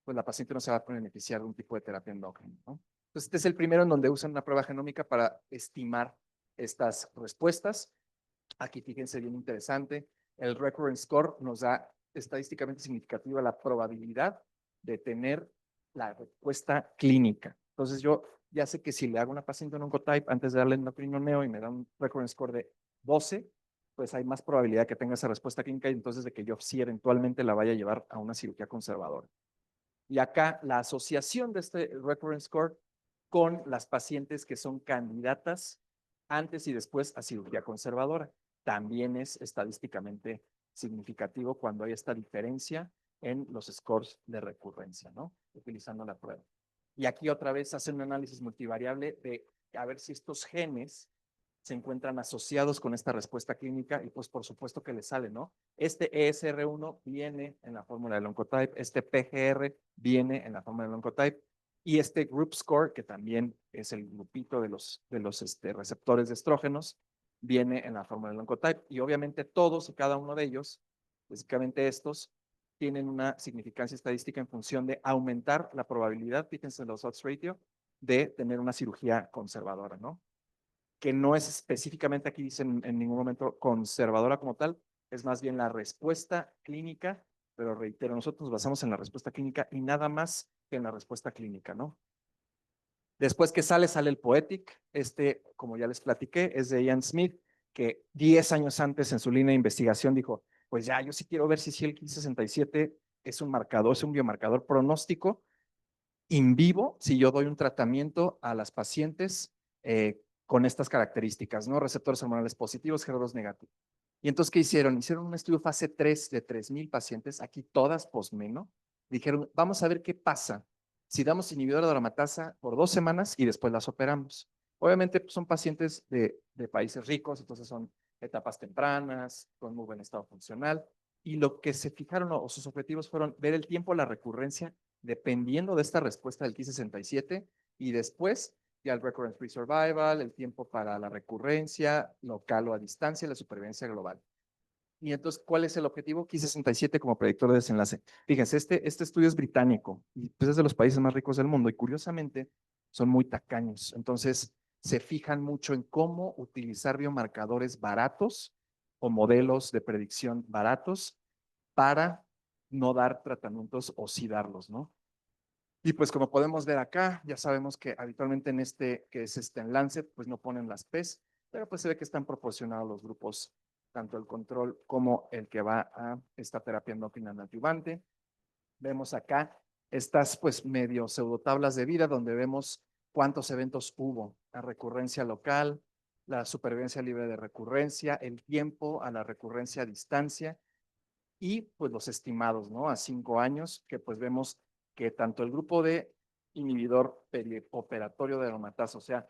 pues la paciente no se va a beneficiar de un tipo de terapia endócrina, ¿no? Entonces, este es el primero en donde usan una prueba genómica para estimar estas respuestas. Aquí fíjense bien interesante, el recurrence score nos da estadísticamente significativa la probabilidad de tener la respuesta clínica. Entonces yo ya sé que si le hago a una paciente un Oncotype antes de darle endocrinoneo y me da un recurrence score de 12, pues hay más probabilidad de que tenga esa respuesta clínica y entonces de que yo sí eventualmente la vaya a llevar a una cirugía conservadora. Y acá la asociación de este recurrence score con las pacientes que son candidatas antes y después a cirugía conservadora. También es estadísticamente significativo cuando hay esta diferencia en los scores de recurrencia, ¿no? Utilizando la prueba. Y aquí otra vez hacen un análisis multivariable de a ver si estos genes se encuentran asociados con esta respuesta clínica y pues por supuesto que le sale, ¿no? Este ESR1 viene en la fórmula del Oncotype, este PGR viene en la fórmula del Oncotype y este Group Score, que también es el grupito de los receptores de estrógenos, viene en la fórmula del Oncotype y obviamente todos y cada uno de ellos, básicamente estos, tienen una significancia estadística en función de aumentar la probabilidad, fíjense en los odds ratio, de tener una cirugía conservadora, ¿no? Que no es específicamente aquí dicen en ningún momento conservadora como tal, es más bien la respuesta clínica, pero reitero, nosotros nos basamos en la respuesta clínica y nada más que en la respuesta clínica, ¿no? Después que sale el Poetic, como ya les platiqué, es de Ian Smith, que 10 años antes en su línea de investigación dijo, pues ya, yo sí quiero ver si el Ki-67 es un marcador, es un biomarcador pronóstico in vivo si yo doy un tratamiento a las pacientes con estas características, ¿no? Receptores hormonales positivos, HER2 negativos. Y entonces, ¿qué hicieron? Hicieron un estudio fase 3 de 3,000 pacientes, aquí todas posmeno. Dijeron, vamos a ver qué pasa si damos inhibidor de aromatasa por 2 semanas y después las operamos. Obviamente pues, son pacientes de países ricos, entonces son etapas tempranas, con muy buen estado funcional. Y lo que se fijaron o sus objetivos fueron ver el tiempo, la recurrencia dependiendo de esta respuesta del Ki-67 y después ya el recurrence free survival, el tiempo para la recurrencia local o a distancia, la supervivencia global. Y entonces, ¿cuál es el objetivo? Ki-67 como predictor de desenlace. Fíjense, este estudio es británico y pues es de los países más ricos del mundo y curiosamente son muy tacaños. Entonces, se fijan mucho en cómo utilizar biomarcadores baratos o modelos de predicción baratos para no dar tratamientos o sí darlos, ¿no? Y pues como podemos ver acá, ya sabemos que habitualmente en este, que es en Lancet, pues no ponen las PES, pero pues se ve que están proporcionados los grupos, tanto el control como el que va a esta terapia endocrina adyuvante. Vemos acá estas pues medio pseudotablas de vida donde vemos cuántos eventos hubo, la recurrencia local, la supervivencia libre de recurrencia, el tiempo a la recurrencia a distancia y pues los estimados, ¿no? A 5 años, que pues vemos que tanto el grupo de inhibidor perioperatorio de aromatasa, o sea,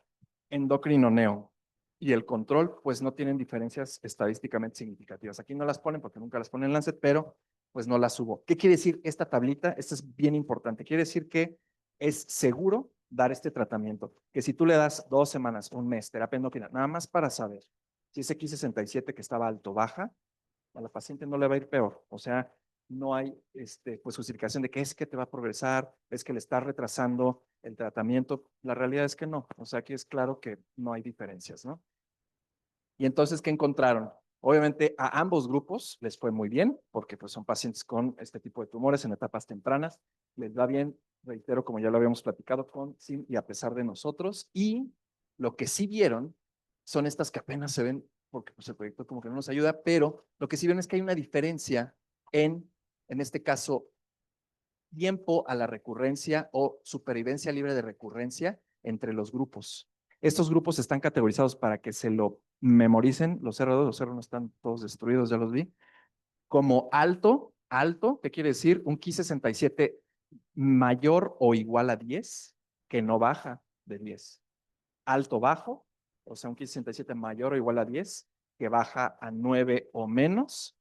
endocrino neo, y el control, pues no tienen diferencias estadísticamente significativas. Aquí no las ponen porque nunca las ponen en Lancet, pero pues no las hubo. ¿Qué quiere decir esta tablita? Esto es bien importante. Quiere decir que es seguro dar este tratamiento, que si tú le das 2 semanas, un mes, terapia endocrina, nada más para saber si ese X67 que estaba alto baja, a la paciente no le va a ir peor. O sea, no hay pues justificación de que es que te va a progresar, es que le está retrasando el tratamiento. La realidad es que no. O sea, aquí es claro que no hay diferencias, ¿no? Y entonces, ¿qué encontraron? Obviamente a ambos grupos les fue muy bien, porque pues son pacientes con este tipo de tumores en etapas tempranas. Les va bien, reitero, como ya lo habíamos platicado, con, sin y a pesar de nosotros. Y lo que sí vieron son estas que apenas se ven, porque pues el proyecto como que no nos ayuda, pero lo que sí ven es que hay una diferencia en este caso, tiempo a la recurrencia o supervivencia libre de recurrencia entre los grupos. Estos grupos están categorizados para que se lo memoricen. Los R2, los R1 están todos destruidos, ya los vi. Como alto, alto, ¿qué quiere decir? Un Ki67 mayor o igual a 10, que no baja de 10. Alto, bajo, o sea, un Ki67 mayor o igual a 10, que baja a 9 o menos,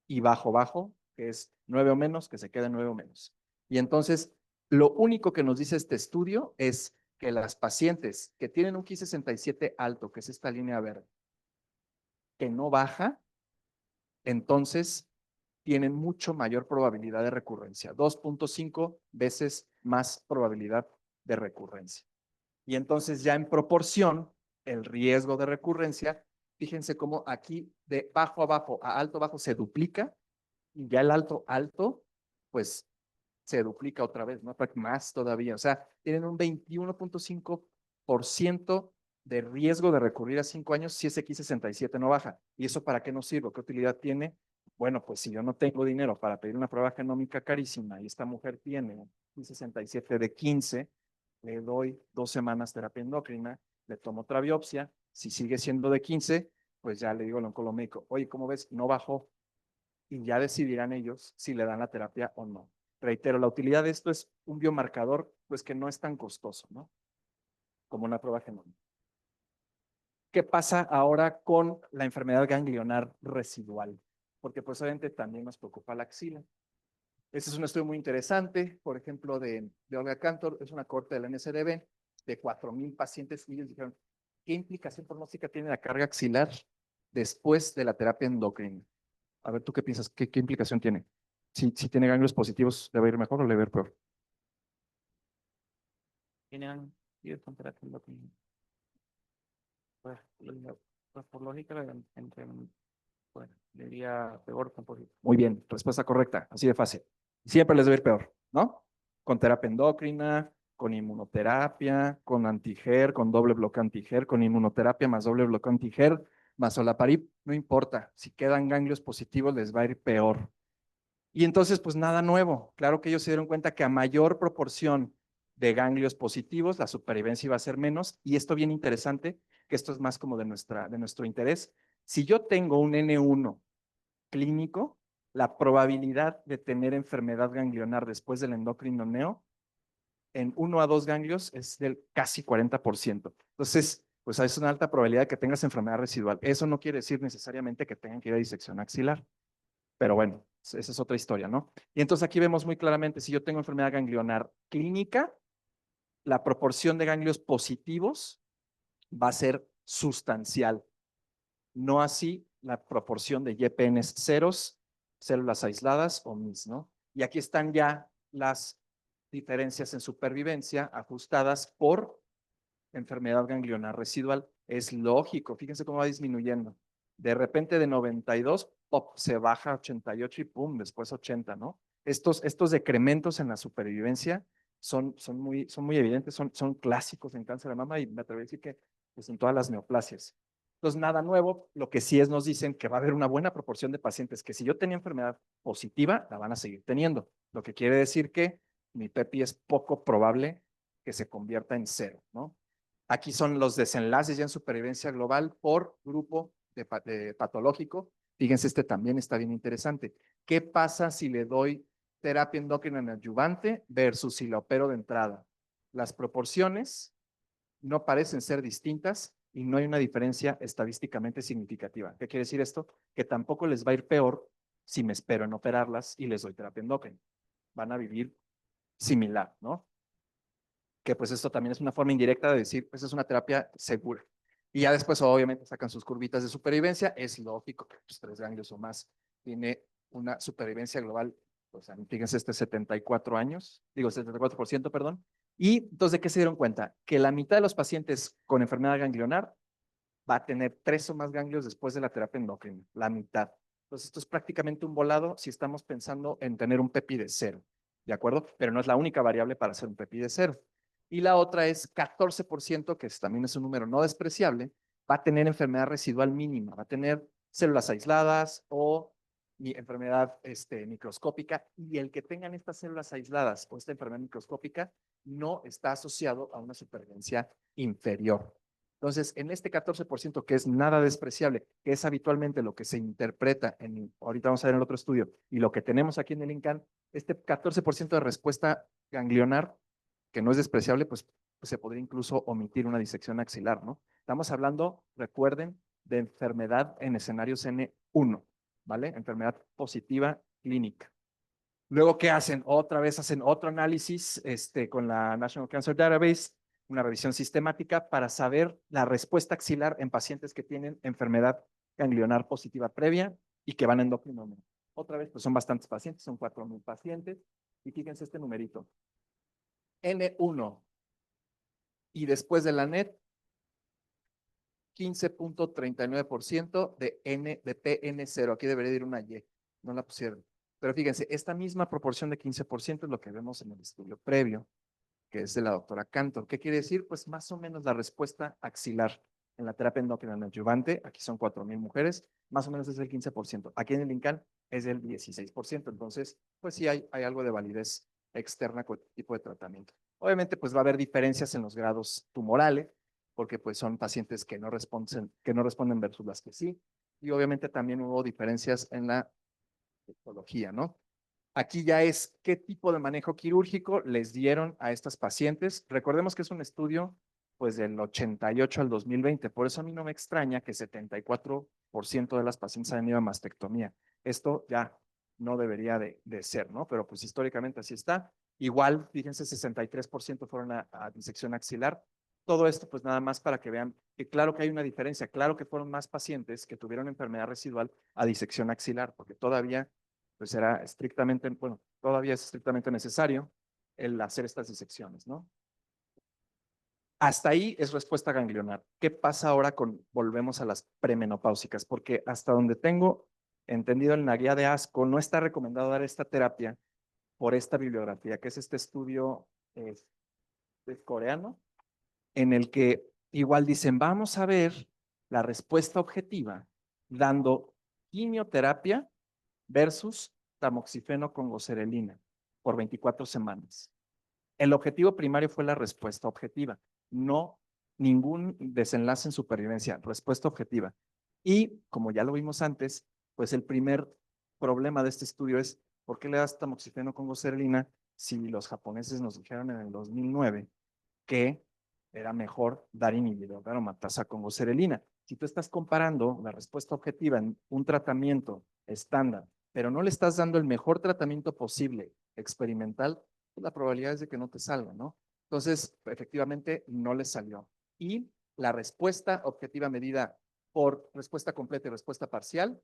y bajo, bajo, que es 9 o menos, que se queda en 9 o menos. Y entonces, lo único que nos dice este estudio es que las pacientes que tienen un Ki67 alto, que es esta línea verde, que no baja, entonces tienen mucho mayor probabilidad de recurrencia, 2.5 veces más probabilidad de recurrencia. Y entonces ya en proporción, el riesgo de recurrencia, fíjense cómo aquí de bajo a bajo a alto a bajo se duplica, y ya el alto alto, pues se duplica otra vez, ¿no? Más todavía. O sea, tienen un 21.5% de riesgo de recurrir a 5 años si ese X67 no baja. ¿Y eso para qué nos sirve? ¿Qué utilidad tiene? Bueno, pues si yo no tengo dinero para pedir una prueba genómica carísima y esta mujer tiene un X67 de 15, le doy 2 semanas terapia endocrina, le tomo otra biopsia, si sigue siendo de 15, pues ya le digo al oncólogo médico, oye, ¿cómo ves? No bajó, y ya decidirán ellos si le dan la terapia o no. Reitero, la utilidad de esto es un biomarcador, pues que no es tan costoso, ¿no? Como una prueba genómica. ¿Qué pasa ahora con la enfermedad ganglionar residual? Porque pues obviamente también nos preocupa la axila. Este es un estudio muy interesante, por ejemplo, de Olga Cantor, es una corte de la NSDB de 4,000 pacientes y ellos dijeron, ¿qué implicación pronóstica tiene la carga axilar después de la terapia endocrina? A ver, ¿tú qué piensas? ¿Qué implicación tiene? Si tiene ganglios positivos, ¿le va a ir mejor o le va a ir peor? Tienen temperatura lo que pues, pues, por lógica entre bueno, diría peor con poquito. Muy bien, respuesta correcta, así de fácil. Siempre les va a ir peor, ¿no? Con terapia endocrina, con inmunoterapia, con antiger, con doble bloque antiger, con inmunoterapia más doble bloque antiger, más olaparib, no importa. Si quedan ganglios positivos, les va a ir peor. Y entonces, pues nada nuevo. Claro que ellos se dieron cuenta que a mayor proporción de ganglios positivos, la supervivencia iba a ser menos. Y esto bien interesante, que esto es más como de nuestro interés. Si yo tengo un N1 clínico, la probabilidad de tener enfermedad ganglionar después del endocrino neo en 1 a 2 ganglios es del casi 40%. Entonces, pues es una alta probabilidad de que tengas enfermedad residual. Eso no quiere decir necesariamente que tengan que ir a disección axilar. Pero bueno, esa es otra historia, ¿no? Y entonces aquí vemos muy claramente, si yo tengo enfermedad ganglionar clínica, la proporción de ganglios positivos va a ser sustancial. No así la proporción de YPNs ceros, células aisladas o MIS, ¿no? Y aquí están ya las diferencias en supervivencia ajustadas por enfermedad ganglionar residual. Es lógico, fíjense cómo va disminuyendo. De repente de 92, pop, se baja a 88 y pum, después 80, ¿no? Estos decrementos en la supervivencia son muy evidentes, son clásicos en cáncer de mama y me atrevo a decir que pues, en todas las neoplasias. Entonces, nada nuevo, lo que sí es, nos dicen que va a haber una buena proporción de pacientes que si yo tenía enfermedad positiva, la van a seguir teniendo. Lo que quiere decir que mi PEPI es poco probable que se convierta en cero, ¿no? Aquí son los desenlaces ya en supervivencia global por grupo de patológico. Fíjense, este también está bien interesante. ¿Qué pasa si le doy terapia endocrina adyuvante versus si la opero de entrada? Las proporciones no parecen ser distintas y no hay una diferencia estadísticamente significativa. ¿Qué quiere decir esto? Que tampoco les va a ir peor si me espero en operarlas y les doy terapia endocrina. Van a vivir similar, ¿no? Que pues esto también es una forma indirecta de decir, pues es una terapia segura. Y ya después obviamente sacan sus curvitas de supervivencia, es lógico que pues, 3 ganglios o más tiene una supervivencia global, o sea, fíjense, 74 años, digo 74%, perdón. Y entonces, ¿de qué se dieron cuenta? Que la mitad de los pacientes con enfermedad ganglionar va a tener 3 o más ganglios después de la terapia endocrina, la mitad. Entonces, esto es prácticamente un volado si estamos pensando en tener un PEPI de 0, ¿de acuerdo? Pero no es la única variable para hacer un PEPI de 0. Y la otra es 14%, que también es un número no despreciable, va a tener enfermedad residual mínima, va a tener células aisladas o enfermedad microscópica, y el que tengan estas células aisladas o esta enfermedad microscópica no está asociado a una supervivencia inferior. Entonces, en este 14%, que es nada despreciable, que es habitualmente lo que se interpreta ahorita vamos a ver en el otro estudio, y lo que tenemos aquí en el INCAN, este 14% de respuesta ganglionar, que no es despreciable, pues se podría incluso omitir una disección axilar, ¿no? Estamos hablando, recuerden, de enfermedad en escenarios N1, ¿vale? Enfermedad positiva clínica. Luego, ¿qué hacen? Otra vez hacen otro análisis con la National Cancer Database, una revisión sistemática para saber la respuesta axilar en pacientes que tienen enfermedad ganglionar positiva previa y que van a endocrino. Otra vez, pues son bastantes pacientes, son 4,000 pacientes. Y fíjense este numerito. N1 y después de la NET, 15.39% de PN0. Aquí debería ir una Y, no la pusieron. Pero fíjense, esta misma proporción de 15% es lo que vemos en el estudio previo, que es de la doctora Cantor. ¿Qué quiere decir? Pues más o menos la respuesta axilar en la terapia endocrina adyuvante, aquí son 4,000 mujeres, más o menos es el 15%. Aquí en el INCAN es el 16%. Entonces, pues sí hay algo de validez externa con este tipo de tratamiento. Obviamente, pues va a haber diferencias en los grados tumorales, porque pues son pacientes que no responden versus las que sí. Y obviamente también hubo diferencias en la histología, ¿no? Aquí ya es qué tipo de manejo quirúrgico les dieron a estas pacientes. Recordemos que es un estudio pues del 88 al 2020, por eso a mí no me extraña que 74% de las pacientes hayan ido a mastectomía. Esto ya no debería de ser, ¿no? Pero pues históricamente así está. Igual, fíjense, 63% fueron a disección axilar. Todo esto pues nada más para que vean que claro que hay una diferencia, claro que fueron más pacientes que tuvieron enfermedad residual a disección axilar, porque todavía pues era estrictamente, bueno, todavía es estrictamente necesario el hacer estas disecciones, ¿no? Hasta ahí es respuesta ganglionar. ¿Qué pasa ahora volvemos a las premenopáusicas? Porque hasta donde tengo entendido en la guía de ASCO, no está recomendado dar esta terapia por esta bibliografía, que es este estudio coreano, en el que igual dicen, vamos a ver la respuesta objetiva dando quimioterapia versus tamoxifeno con goserelina por 24 semanas. El objetivo primario fue la respuesta objetiva, no ningún desenlace en supervivencia, respuesta objetiva. Y como ya lo vimos antes, pues el primer problema de este estudio es, ¿por qué le das tamoxifeno con goserelina si los japoneses nos dijeron en el 2009 que era mejor dar inhibidor de aromatasa con goserelina? Si tú estás comparando la respuesta objetiva en un tratamiento estándar, pero no le estás dando el mejor tratamiento posible experimental, pues la probabilidad es de que no te salga, ¿no? Entonces, efectivamente, no le salió. Y la respuesta objetiva medida por respuesta completa y respuesta parcial,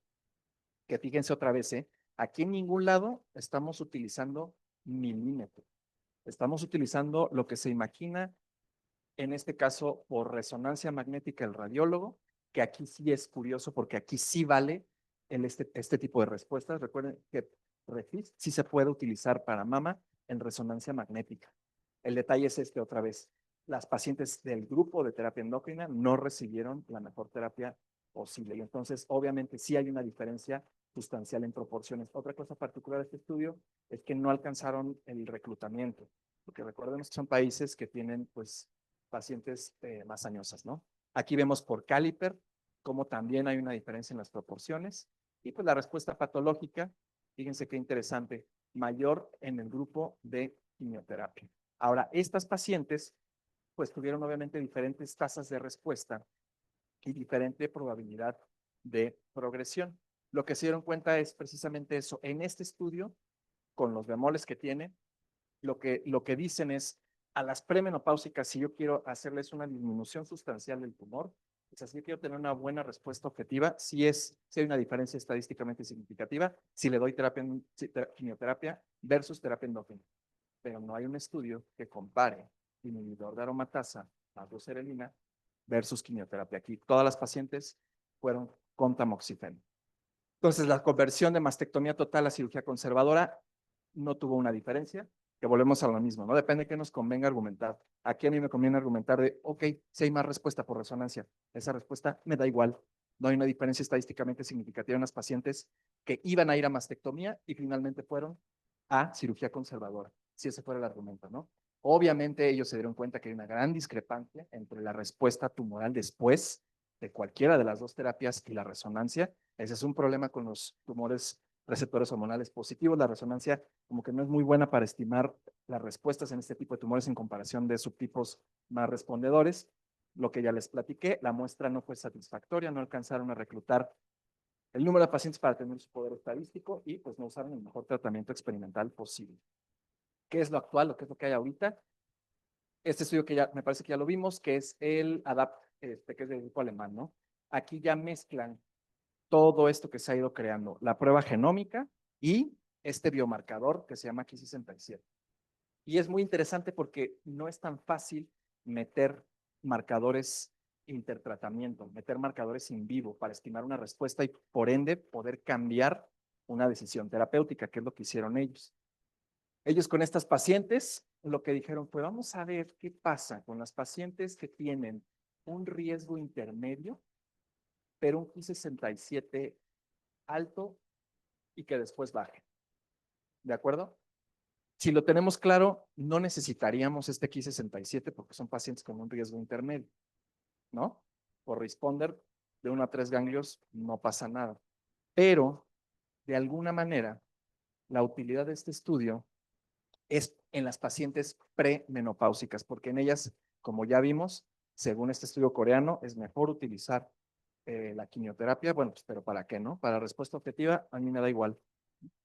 que fíjense otra vez, aquí en ningún lado estamos utilizando milímetro. Estamos utilizando lo que se imagina, en este caso, por resonancia magnética el radiólogo, que aquí sí es curioso porque aquí sí vale este tipo de respuestas. Recuerden que Refis, sí se puede utilizar para mama en resonancia magnética. El detalle es este otra vez. Las pacientes del grupo de terapia endocrina no recibieron la mejor terapia posible. Y entonces, obviamente, sí hay una diferencia sustancial en proporciones. Otra cosa particular de este estudio es que no alcanzaron el reclutamiento, porque recordemos que son países que tienen, pues, pacientes más añosas, ¿no? Aquí vemos por caliper cómo también hay una diferencia en las proporciones. Y pues la respuesta patológica, fíjense qué interesante, mayor en el grupo de quimioterapia. Ahora, estas pacientes, pues tuvieron obviamente diferentes tasas de respuesta y diferente probabilidad de progresión. Lo que se dieron cuenta es precisamente eso. En este estudio, con los bemoles que tiene, lo que dicen es, a las premenopáusicas, si yo quiero hacerles una disminución sustancial del tumor, o sea, si yo quiero tener una buena respuesta objetiva, si hay una diferencia estadísticamente significativa, si le doy quimioterapia versus terapia endócrina. Pero no hay un estudio que compare inhibidor de aromatasa, azoxerelina, versus quimioterapia. Aquí todas las pacientes fueron con tamoxifeno. Entonces, la conversión de mastectomía total a cirugía conservadora no tuvo una diferencia, que volvemos a lo mismo, ¿no? Depende de qué nos convenga argumentar. Aquí a mí me conviene argumentar de, ok, si hay más respuesta por resonancia, esa respuesta me da igual. No hay una diferencia estadísticamente significativa en las pacientes que iban a ir a mastectomía y finalmente fueron a cirugía conservadora, si ese fuera el argumento, ¿no? Obviamente ellos se dieron cuenta que hay una gran discrepancia entre la respuesta tumoral después de cualquiera de las dos terapias y la resonancia. Ese es un problema con los tumores receptores hormonales positivos. La resonancia como que no es muy buena para estimar las respuestas en este tipo de tumores en comparación de subtipos más respondedores. Lo que ya les platiqué, la muestra no fue satisfactoria, no alcanzaron a reclutar el número de pacientes para tener su poder estadístico y pues no usaron el mejor tratamiento experimental posible. ¿Qué es lo actual? ¿Qué es lo que hay ahorita? Este estudio que ya me parece que ya lo vimos, que es el ADAPT, que es del grupo alemán, ¿no? Aquí ya mezclan todo esto que se ha ido creando, la prueba genómica y este biomarcador que se llama Ki67. Y es muy interesante porque no es tan fácil meter marcadores intertratamiento, meter marcadores in vivo para estimar una respuesta y por ende poder cambiar una decisión terapéutica, que es lo que hicieron ellos. Ellos con estas pacientes, lo que dijeron fue, vamos a ver qué pasa con las pacientes que tienen un riesgo intermedio, pero un Ki67 alto y que después baje. ¿De acuerdo? Si lo tenemos claro, no necesitaríamos este Ki67 porque son pacientes con un riesgo intermedio, ¿no? Por responder de 1 a 3 ganglios no pasa nada. Pero, de alguna manera, la utilidad de este estudio es en las pacientes premenopáusicas, porque en ellas, como ya vimos, según este estudio coreano, es mejor utilizar la quimioterapia. Bueno, pues, pero ¿para qué, no? Para respuesta objetiva, a mí me da igual.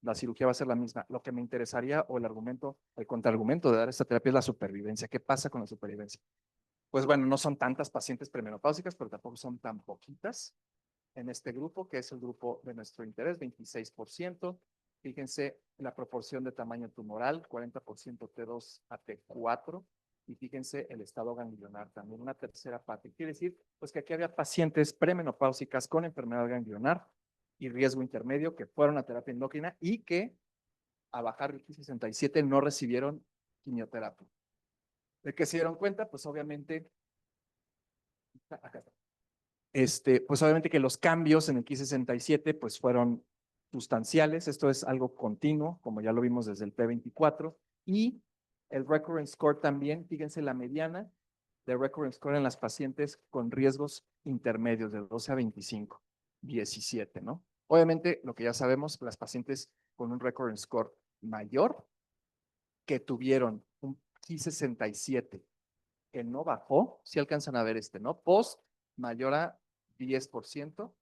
La cirugía va a ser la misma. Lo que me interesaría, o el argumento, el contraargumento de dar esta terapia es la supervivencia. ¿Qué pasa con la supervivencia? Pues bueno, no son tantas pacientes premenopáusicas, pero tampoco son tan poquitas en este grupo, que es el grupo de nuestro interés, 26%. Fíjense la proporción de tamaño tumoral, 40% T2 a T4. Y fíjense el estado ganglionar, también una tercera parte. Quiere decir, pues que aquí había pacientes premenopáusicas con enfermedad ganglionar y riesgo intermedio que fueron a terapia endocrina y que a bajar el Ki67 no recibieron quimioterapia. ¿De qué se dieron cuenta? Pues obviamente, acá está. Pues obviamente que los cambios en el Ki67 pues fueron sustanciales. Esto es algo continuo, como ya lo vimos desde el P24. Y el recurrence score también, fíjense la mediana de recurrence score en las pacientes con riesgos intermedios de 12 a 25, 17, ¿no? Obviamente, lo que ya sabemos, las pacientes con un recurrence score mayor que tuvieron un Ki67 que no bajó, si alcanzan a ver ¿no? Post mayor a 10%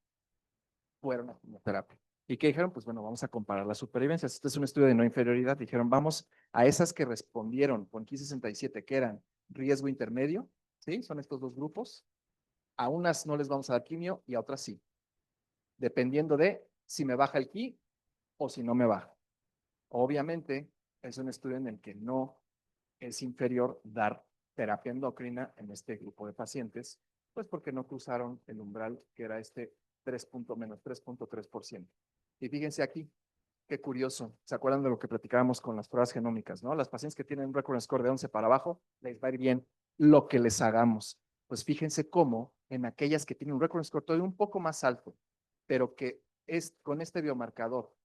fueron a quimioterapia. ¿Y qué dijeron? Pues bueno, vamos a comparar las supervivencias. Este es un estudio de no inferioridad. Dijeron, vamos a esas que respondieron con Ki67, que eran riesgo intermedio, ¿sí? Son estos dos grupos. A unas no les vamos a dar quimio y a otras sí. Dependiendo de si me baja el Ki o si no me baja. Obviamente, es un estudio en el que no es inferior dar terapia endocrina en este grupo de pacientes, pues porque no cruzaron el umbral que era este 3 menos 3.3%. Y fíjense aquí, Qué curioso. ¿Se acuerdan de lo que platicábamos con las pruebas genómicas, no? Las pacientes que tienen un recurrence score de 11 para abajo, les va a ir bien lo que les hagamos. Pues fíjense cómo en aquellas que tienen un recurrence score todavía un poco más alto, pero que es con este biomarcador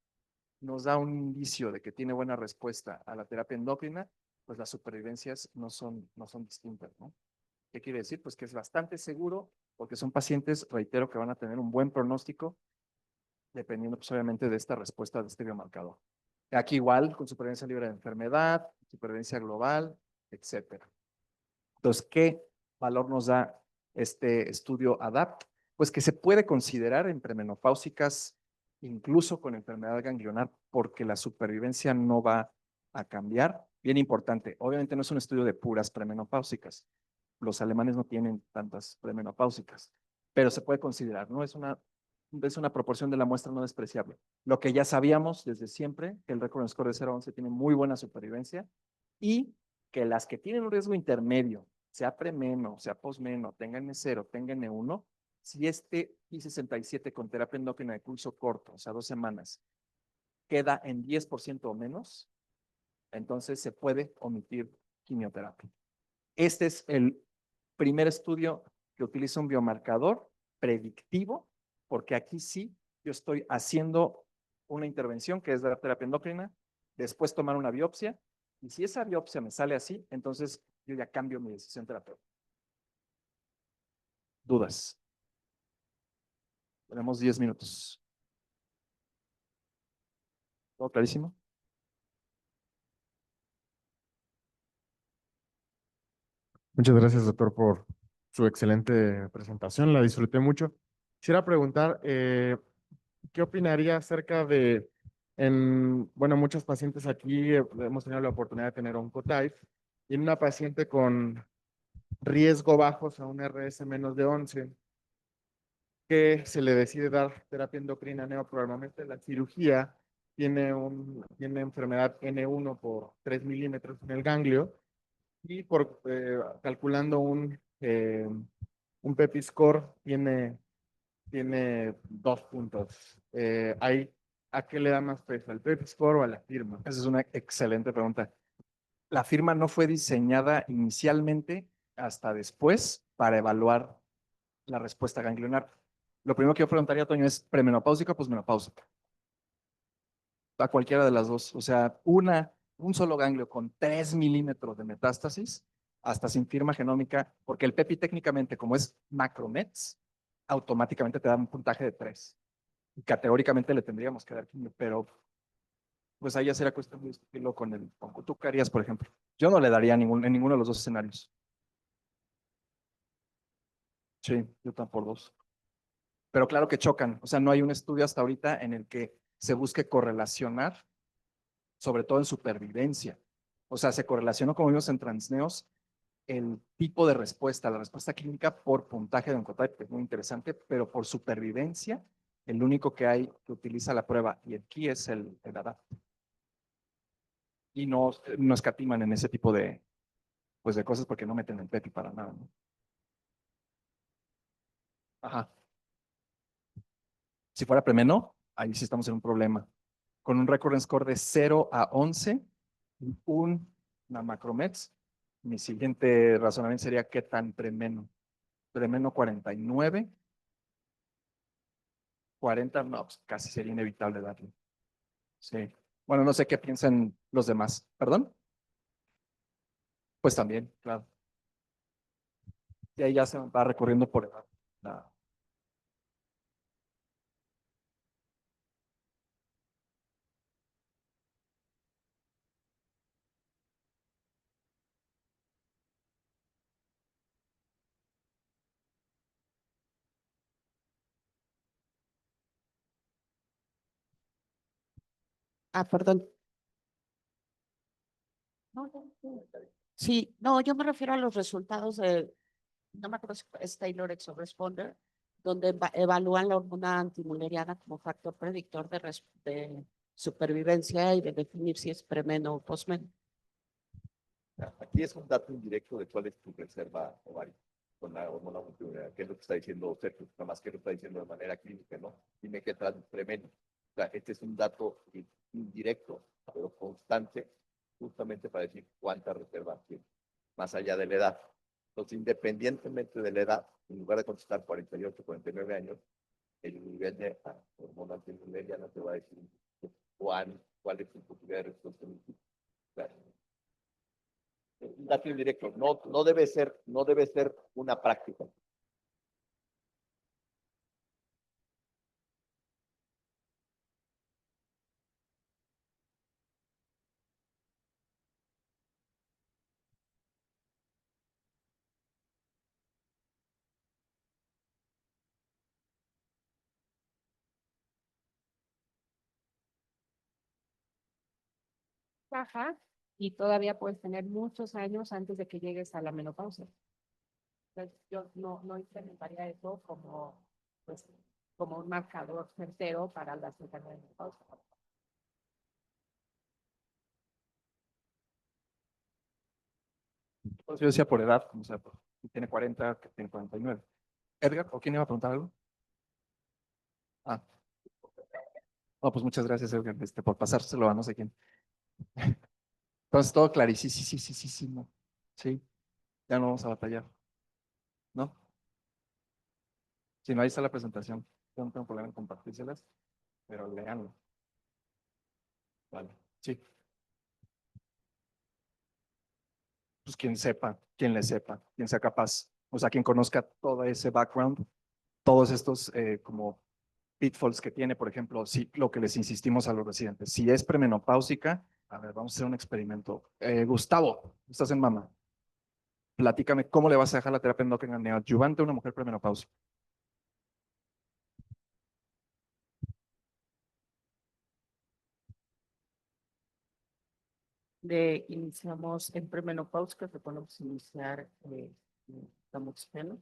nos da un indicio de que tiene buena respuesta a la terapia endocrina, pues las supervivencias no son distintas, ¿no? ¿Qué quiere decir? Pues que es bastante seguro porque son pacientes, reitero, que van a tener un buen pronóstico dependiendo pues obviamente de esta respuesta de este biomarcador. Aquí igual con supervivencia libre de enfermedad, supervivencia global, etcétera. Entonces, ¿qué valor nos da este estudio ADAPT? Pues que se puede considerar en premenopáusicas, incluso con enfermedad ganglionar, porque la supervivencia no va a cambiar. Bien importante, obviamente no es un estudio de puras premenopáusicas. Los alemanes no tienen tantas premenopáusicas, pero se puede considerar, ¿no? Es una proporción de la muestra no despreciable. Lo que ya sabíamos desde siempre, que el recurrence score de 0 a 11 tiene muy buena supervivencia y que las que tienen un riesgo intermedio, sea premeno, sea posmeno, tenga N0, tenga N1, si este I67 con terapia endocrina de curso corto, o sea, 2 semanas, queda en 10% o menos, entonces se puede omitir quimioterapia. Este es el primer estudio que utiliza un biomarcador predictivo, porque aquí sí yo estoy haciendo una intervención que es la terapia endocrina, después tomar una biopsia, y si esa biopsia me sale así, entonces yo ya cambio mi decisión terapéutica. ¿Dudas? Tenemos 10 minutos. ¿Todo clarísimo? Muchas gracias, doctor, por su excelente presentación. La disfruté mucho. Quisiera preguntar, ¿qué opinaría acerca de, bueno, muchos pacientes aquí hemos tenido la oportunidad de tener Oncotype y en una paciente con riesgo bajos a un RS menos de 11, que se le decide dar terapia endocrina neoprogramamente, la cirugía tiene enfermedad N1 por 3 milímetros en el ganglio y por calculando un PEPI score tiene 2 puntos. ¿A qué le da más peso? ¿Al PEPI score o a la firma? Esa es una excelente pregunta. La firma no fue diseñada inicialmente hasta después para evaluar la respuesta ganglionar. Lo primero que yo preguntaría, Toño, es premenopáusica o posmenopáusica. A cualquiera de las dos. O sea, un solo ganglio con 3 milímetros de metástasis, hasta sin firma genómica, porque el PEPI técnicamente, como es macromets, automáticamente te da un puntaje de 3. Y categóricamente le tendríamos que dar quimio, pero pues ahí ya será cuestión de discutirlo con el onco. ¿Tú qué harías, por ejemplo? Yo no le daría en ninguno de los dos escenarios. Sí, yo tampoco por dos. Pero claro que chocan. O sea, no hay un estudio hasta ahorita en el que se busque correlacionar, sobre todo en supervivencia. O sea, se correlacionó, como vimos en Transneos, el tipo de respuesta, la respuesta clínica por puntaje de Oncotype, que es muy interesante, pero por supervivencia, el único que hay que utiliza la prueba y aquí es el ADAPT. Y no escatiman en ese tipo pues de cosas porque no meten el PEPI para nada, ¿no? Ajá. Si fuera premeno, ahí sí estamos en un problema. Con un recurrence score de 0 a 11, una macromets, mi siguiente razonamiento sería qué tan premeno. Premeno 49, 40, no, pues casi sería inevitable darle. Sí. Bueno, no sé qué piensan los demás. ¿Perdón? Pues también, claro. Y ahí ya se va recorriendo por edad. Ah, perdón. No, no, no. Sí, no, yo me refiero a los resultados no me acuerdo si es Taylor Exo Responder, donde evalúan la hormona antimuleriana como factor predictor de supervivencia y de definir si es premeno o posmeno. Aquí es un dato indirecto de cuál es tu reserva ovárica con la hormona multiurea, que es lo que está diciendo Sergio, nada más que lo está diciendo de manera clínica, ¿no? Dime qué trae premeno. O sea, este es un dato indirecto, pero constante, justamente para decir cuánta reserva tiene, más allá de la edad. Entonces, independientemente de la edad, en lugar de contestar 48, 49 años, el nivel de hormona antimujer ya no te va a decir cuál es tu posibilidad de respuesta. Claro. Un dato indirecto, no debe ser una práctica. Baja y todavía puedes tener muchos años antes de que llegues a la menopausia. Entonces, yo no implementaría eso como, pues, como un marcador certero para las enfermedades de menopausia. Pues yo decía por edad, o sea, si tiene 40, que tiene 49. Edgar, ¿o quién iba a preguntar algo? Ah, no, pues muchas gracias, Edgar, por pasárselo a no sé quién. Entonces, todo clarísimo, sí, no. Sí, ya no vamos a batallar, ¿no? Si no, ahí está la presentación. Yo no tengo problema en compartírselas, pero léanlo. Vale, sí. Pues quien sepa, quien le sepa, quien sea capaz, o sea, quien conozca todo ese background, todos estos como pitfalls que tiene, por ejemplo, si lo que les insistimos a los residentes, si es premenopáusica, a ver, vamos a hacer un experimento. Gustavo, estás en mama. Platícame, ¿cómo le vas a dejar la terapia endocrina neoadyuvante a una mujer premenopáusica? Iniciamos en premenopáusica, que podemos iniciar tamoxifeno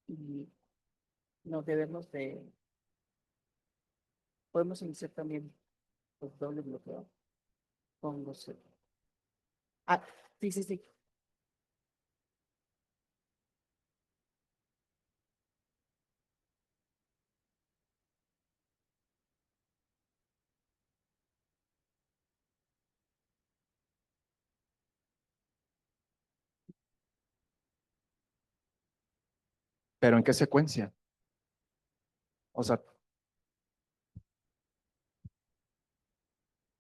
y no debemos de, podemos iniciar también pues, doble bloqueo con los. Ah, sí. ¿Pero en qué secuencia? O sea,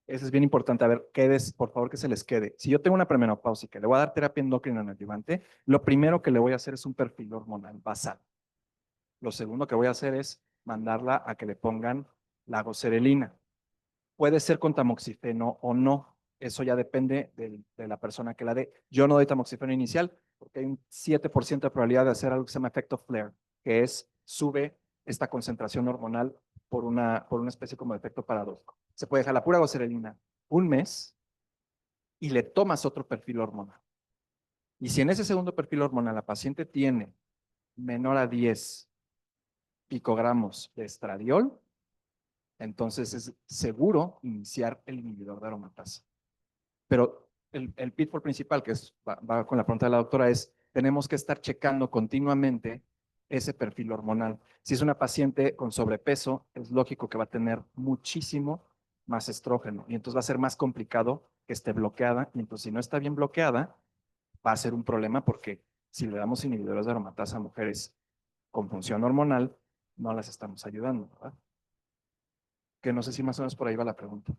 eso es bien importante. A ver, por favor, que se les quede. Si yo tengo una premenopáusica, le voy a dar terapia endocrina neoadyuvante, lo primero que le voy a hacer es un perfil hormonal basal. Lo segundo que voy a hacer es mandarla a que le pongan la goserelina. Puede ser con tamoxifeno o no. Eso ya depende de la persona que la dé. Yo no doy tamoxifeno inicial porque hay un 7% de probabilidad de hacer algo que se llama efecto flare, que es sube esta concentración hormonal por una especie como de efecto paradójico. Se puede dejar la pura goserelina un mes y le tomas otro perfil hormonal. Y si en ese segundo perfil hormonal la paciente tiene menor a 10 picogramos de estradiol, entonces es seguro iniciar el inhibidor de aromatasa. Pero el pitfall principal, que va con la pregunta de la doctora, es tenemos que estar checando continuamente ese perfil hormonal. Si es una paciente con sobrepeso, es lógico que va a tener muchísimo más estrógeno y entonces va a ser más complicado que esté bloqueada y entonces si no está bien bloqueada, va a ser un problema porque si le damos inhibidores de aromatasa a mujeres con función hormonal, no las estamos ayudando, ¿verdad? Que no sé si más o menos por ahí va la pregunta.